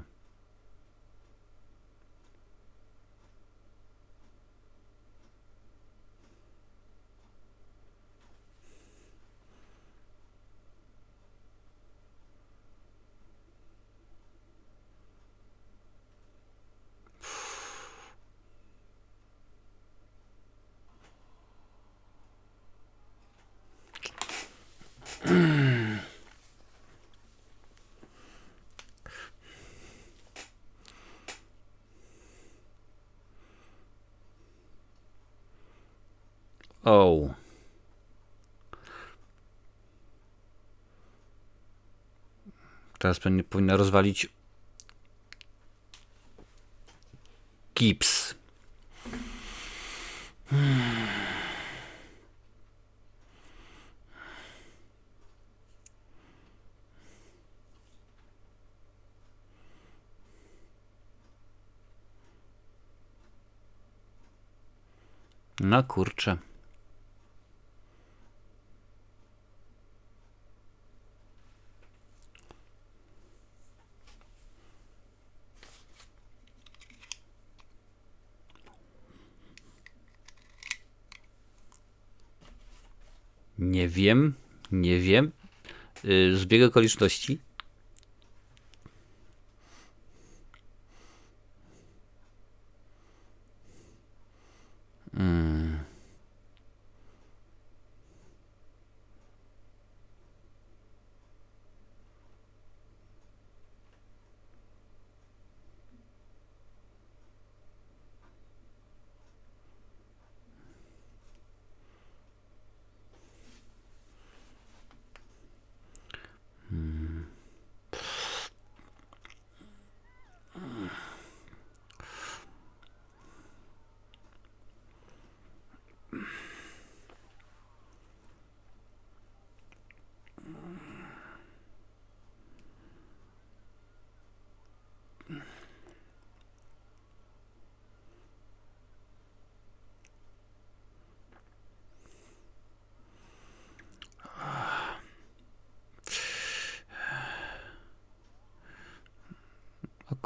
O. Teraz powinna rozwalić gips. No kurczę. Nie wiem. Nie wiem. Zbieg okoliczności.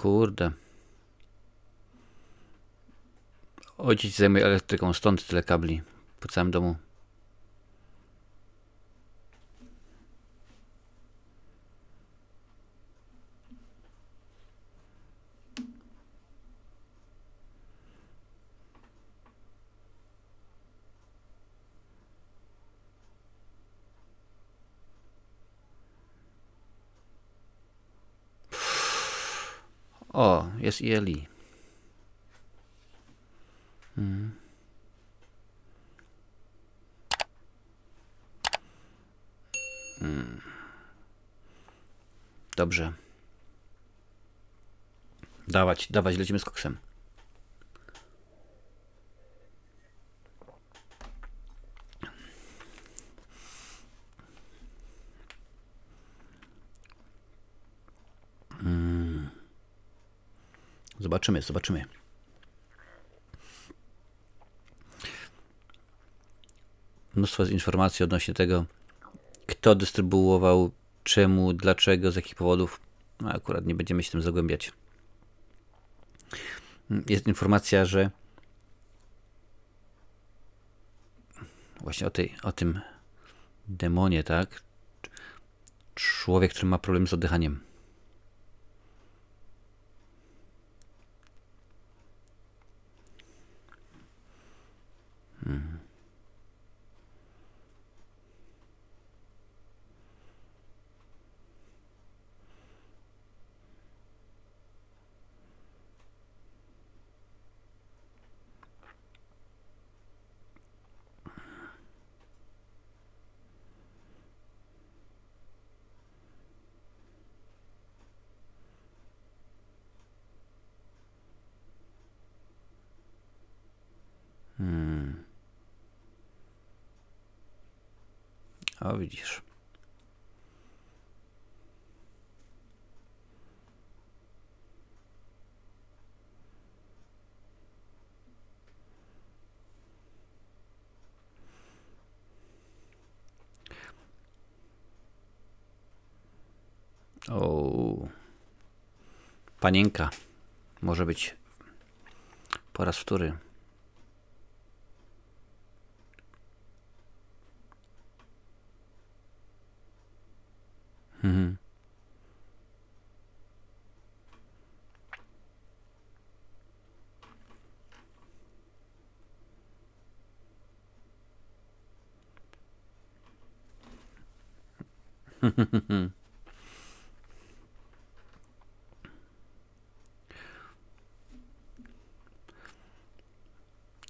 Kurde. Ojciec zajmuje elektryką, stąd tyle kabli po całym domu. O, jest i Eli. Dobrze. Dawać, lecimy z koksem. Zobaczymy. Mnóstwo informacji odnośnie tego, kto dystrybuował, czemu, dlaczego, z jakich powodów. No, akurat nie będziemy się tym zagłębiać. Jest informacja, że właśnie o tym demonie, tak? Człowiek, który ma problem z oddychaniem. O, widzisz. O, panienka. Może być po raz wtóry.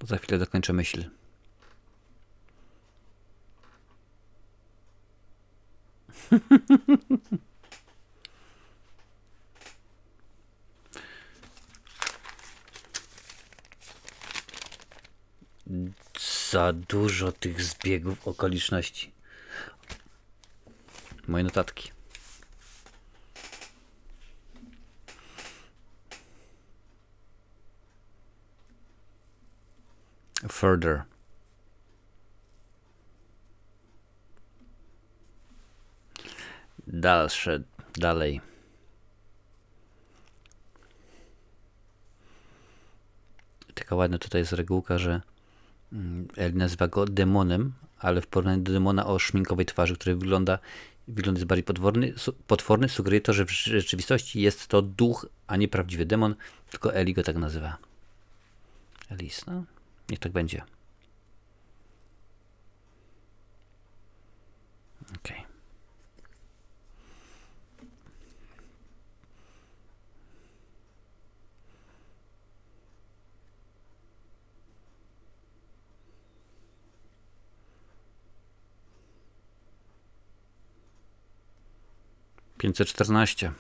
Za chwilę dokończę myśl. Za dużo tych zbiegów okoliczności. Moje notatki. Further. Dalej. Taka ładna tutaj jest regułka, że Eli nazywa go demonem, ale w porównaniu do demona o szminkowej twarzy, który wygląd jest bardziej potworny, sugeruje to, że w rzeczywistości jest to duch, a nie prawdziwy demon, tylko Eli go tak nazywa. Elis, no, niech tak będzie. Okej. Pięćset 14.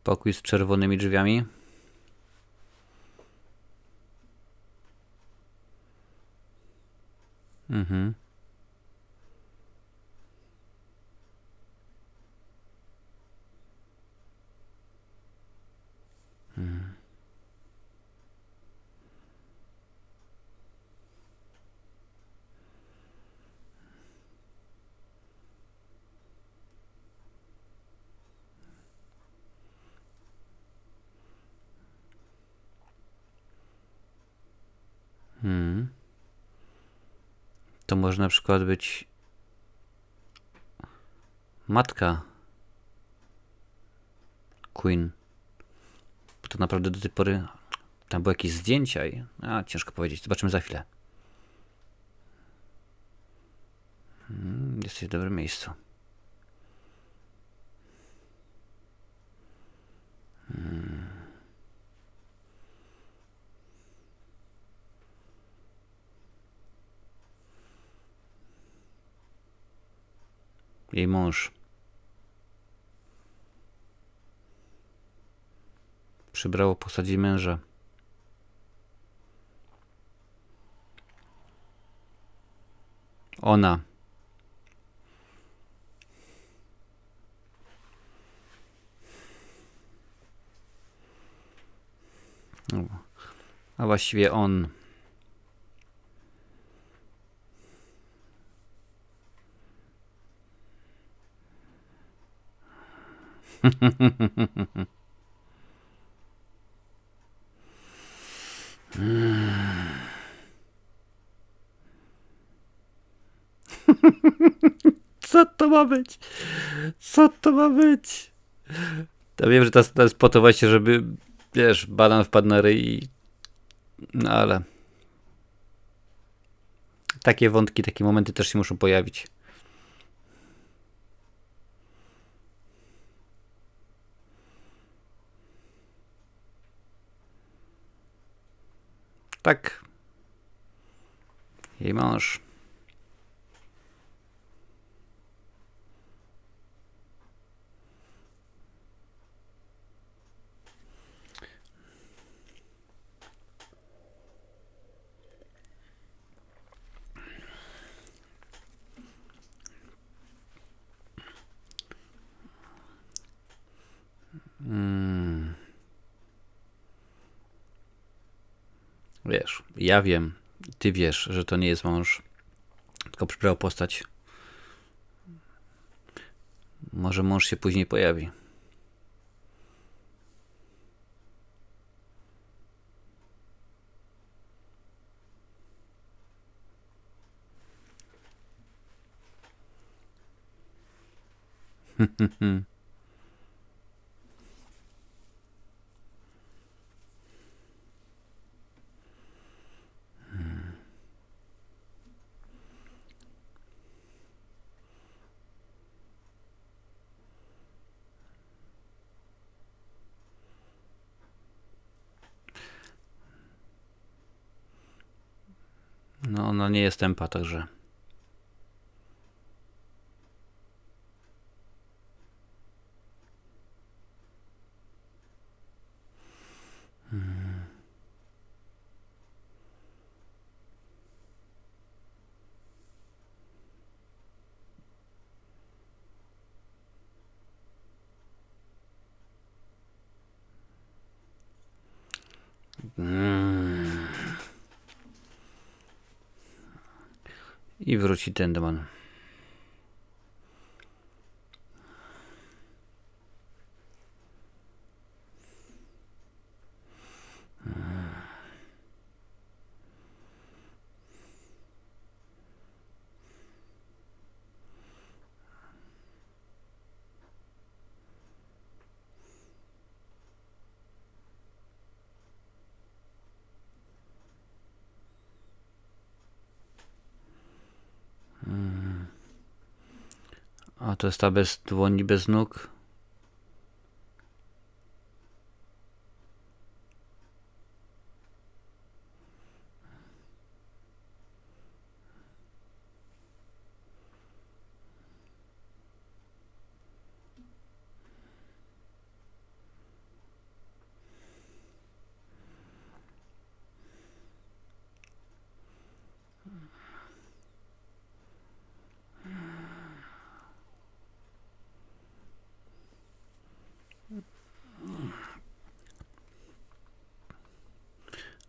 Pokój z czerwonymi drzwiami. To może na przykład być matka Queen. Bo to naprawdę do tej pory tam były jakieś zdjęcia i ciężko powiedzieć. Zobaczymy za chwilę. Jesteś w dobrym miejscu. Jej mąż przybrało postać jej męża. Ona. A właściwie on. Co to ma być? Co to ma być? Ja wiem, że to jest po to właśnie, żeby, wiesz, banan wpadł na ryj. No ale takie wątki, takie momenty też się muszą pojawić. Tak. Jej mąż. Wiesz, ja wiem, ty wiesz, że to nie jest mąż, tylko przybrał postać. Może mąż się później pojawi. No, ona nie jest tempa, także. I wróci Tendman. A to jest ta bez dłoni, bez nóg.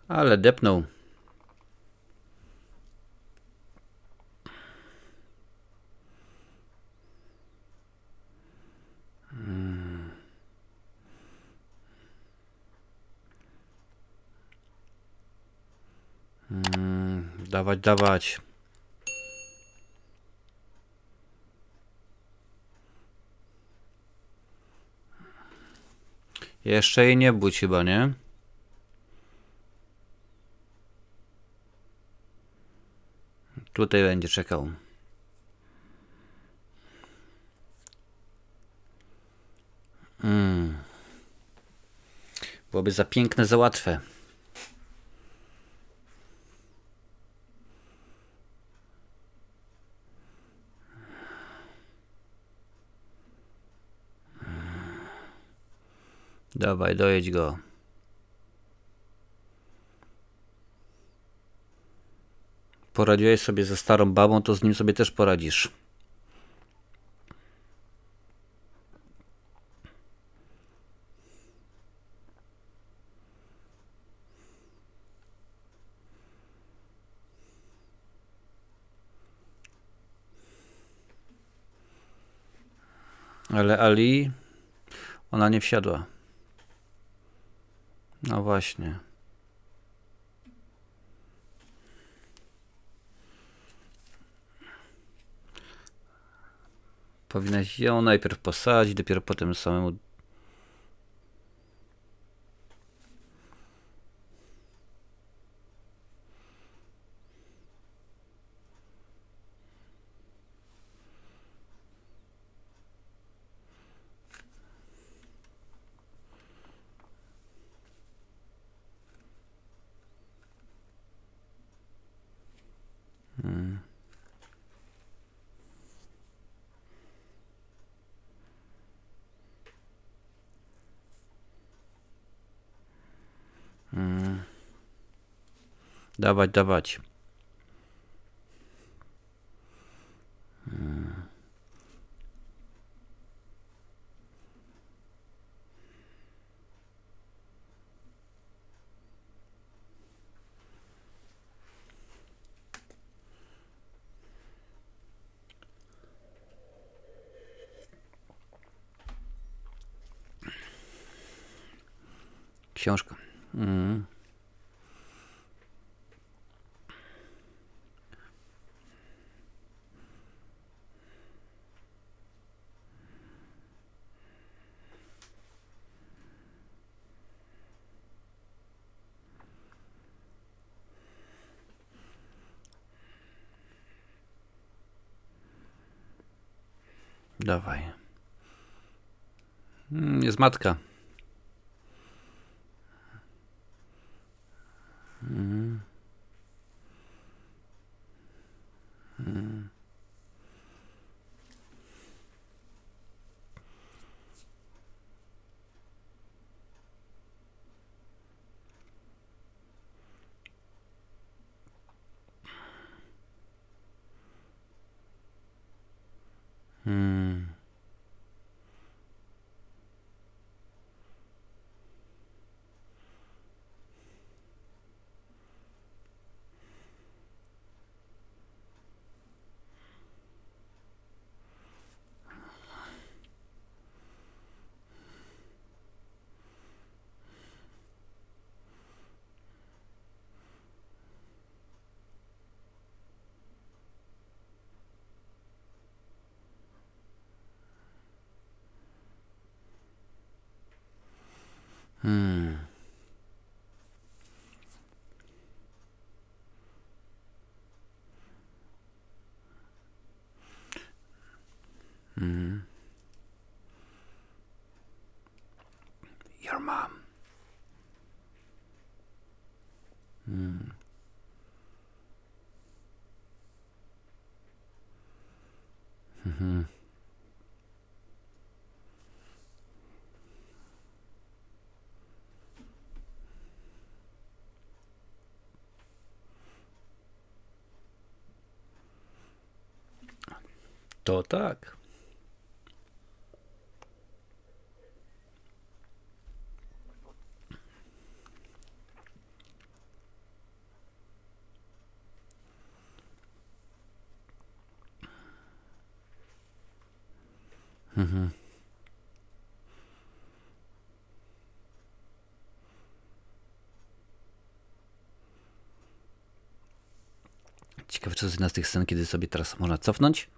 Ale depnął. Dawać, dawać. Jeszcze jej nie budź chyba, nie? Tutaj będzie czekał. Byłoby za piękne, za łatwe. Dawaj, dojedź go. Poradziłeś sobie ze starą babą, to z nim sobie też poradzisz. Ale Ali, ona nie wsiadła. No właśnie. Powinnaś ją najpierw posadzić, dopiero potem samemu. Dawać, dawać. Książka. Dawaj. Jest matka. Your mom. To tak. Ciekawe, co jest jedna z tych scen, kiedy sobie teraz można cofnąć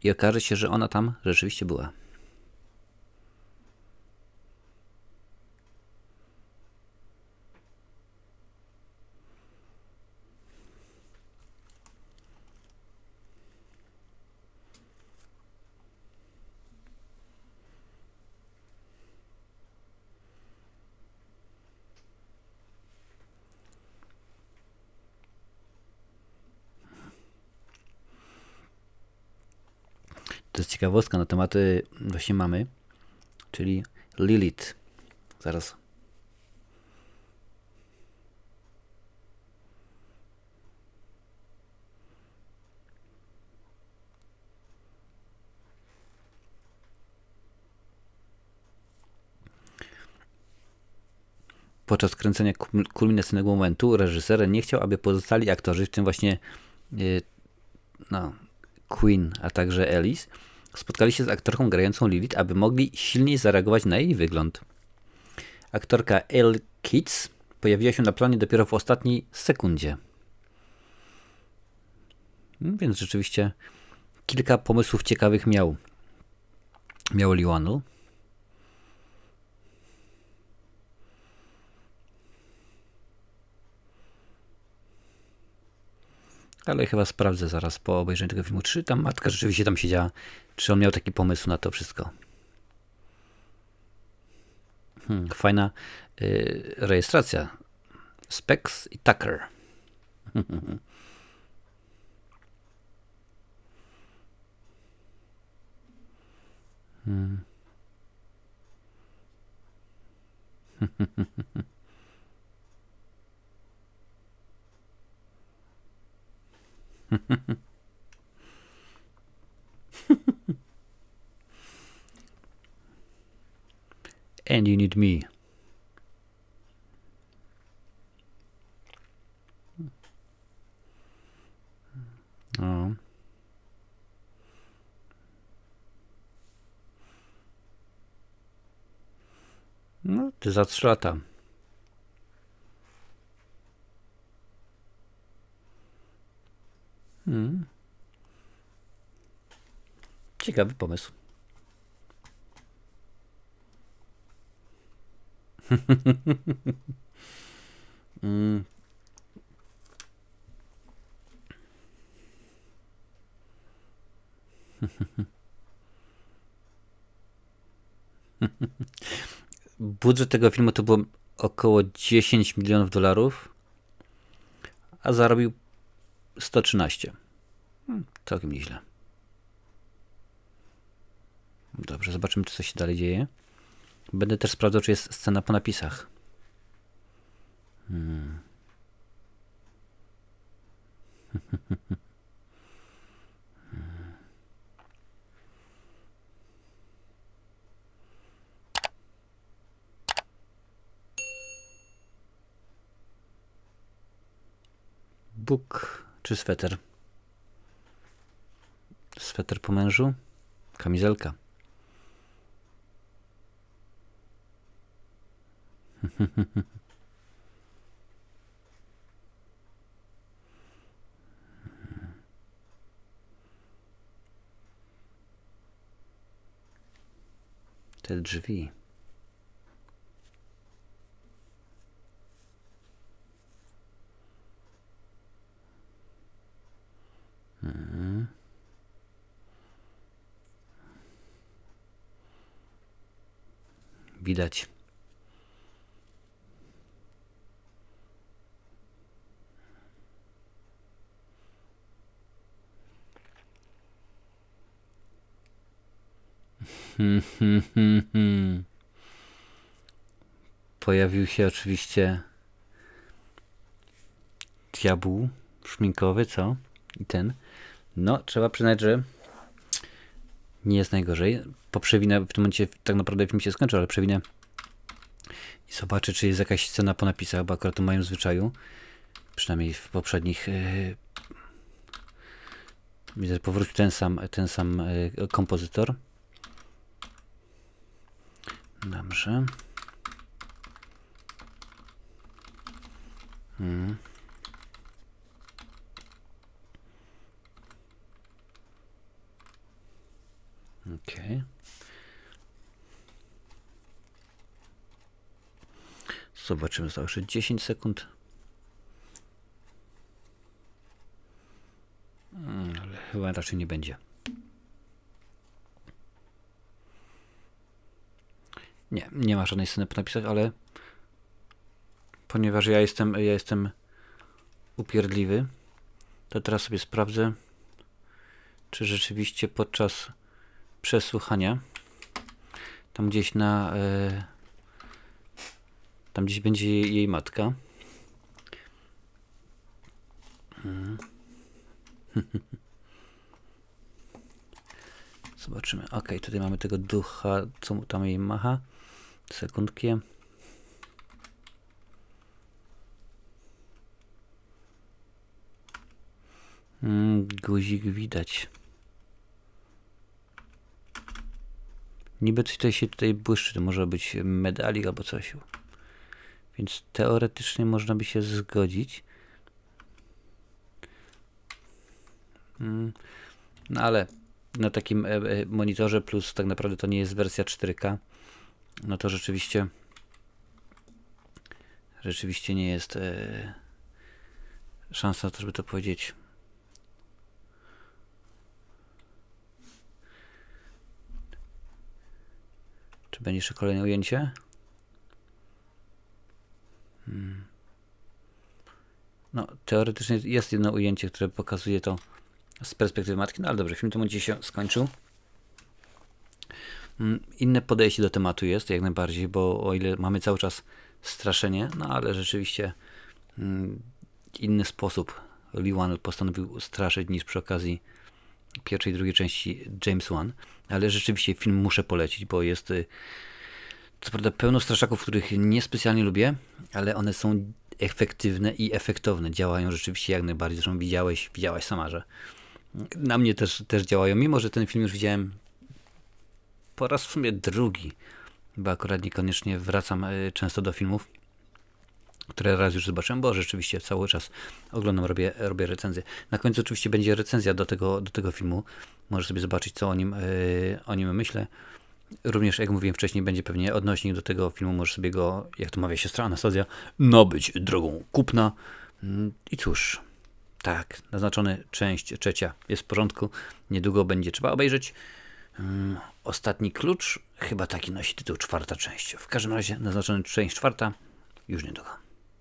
i okaże się, że ona tam rzeczywiście była. To jest ciekawostka na temat właśnie mamy, czyli Lilith. Zaraz. Podczas kręcenia kulminacyjnego momentu reżyser nie chciał, aby pozostali aktorzy, w tym właśnie Queen, a także Alice, spotkali się z aktorką grającą Lilith, aby mogli silniej zareagować na jej wygląd. Aktorka Elle Keats pojawiła się na planie dopiero w ostatniej sekundzie. Więc rzeczywiście kilka pomysłów ciekawych miał Lee Whannell. Ale chyba sprawdzę zaraz po obejrzeniu tego filmu, czy tam matka rzeczywiście tam siedziała, czy on miał taki pomysł na to wszystko. Fajna rejestracja. Specs i Tucker. And you need me. O. No, ty za 3 lata. Ciekawy pomysł. Budżet tego filmu to było około $10 milionów, a zarobił 113. Całkiem nieźle. Dobrze, zobaczymy, co się dalej dzieje. Będę też sprawdzał, czy jest scena po napisach. Bóg czy sweter? Sweter po mężu? Kamizelka. Te drzwi. Widać. Pojawił się oczywiście diabeł szminkowy, co? I ten. No, trzeba przyznać, że nie jest najgorzej. Poprzewinę, w tym momencie tak naprawdę film się skończył, ale przewinę i zobaczę, czy jest jakaś scena po napisach, bo akurat to mają w zwyczaju. Przynajmniej w poprzednich widzę, że powrócił ten sam kompozytor. Dobrze. Okej. Zobaczymy za jeszcze 10 sekund. Ale chyba raczej nie będzie. Nie ma żadnej sceny po napisach, ale ponieważ ja jestem upierdliwy, to teraz sobie sprawdzę, czy rzeczywiście podczas przesłuchania. Tam gdzieś tam gdzieś będzie jej matka. Zobaczymy. Ok, tutaj mamy tego ducha, co tam jej macha. Sekundkę. Guzik widać. Niby coś tutaj błyszczy, to może być medalik albo coś. Więc teoretycznie można by się zgodzić. No ale na takim monitorze plus tak naprawdę to nie jest wersja 4K. No to rzeczywiście nie jest szansa, żeby to powiedzieć. Czy będzie jeszcze kolejne ujęcie? No, teoretycznie jest jedno ujęcie, które pokazuje to z perspektywy matki, no ale dobrze, film to dzisiaj się skończył. Inne podejście do tematu jest, jak najbardziej, bo o ile mamy cały czas straszenie, no ale rzeczywiście inny sposób Lee Whannell postanowił straszyć niż przy okazji pierwszej i drugiej części James Wan, ale rzeczywiście film muszę polecić, bo jest co prawda pełno straszaków, których niespecjalnie lubię, ale one są efektywne i efektowne, działają rzeczywiście jak najbardziej, zresztą widziałaś sama, że na mnie też działają, mimo że ten film już widziałem po raz w sumie drugi, bo akurat niekoniecznie wracam często do filmów, które raz już zobaczyłem, bo rzeczywiście cały czas oglądam, robię recenzję. Na końcu oczywiście będzie recenzja do tego filmu. Możesz sobie zobaczyć, co o nim myślę. Również, jak mówiłem wcześniej, będzie pewnie odnośnik do tego filmu. Możesz sobie go, jak to mawia siostra Anastazja, nabyć drogą kupna. I cóż, tak, naznaczony część trzecia jest w porządku. Niedługo będzie trzeba obejrzeć. Ostatni klucz, chyba taki nosi tytuł, czwarta część. W każdym razie naznaczony część czwarta już niedługo.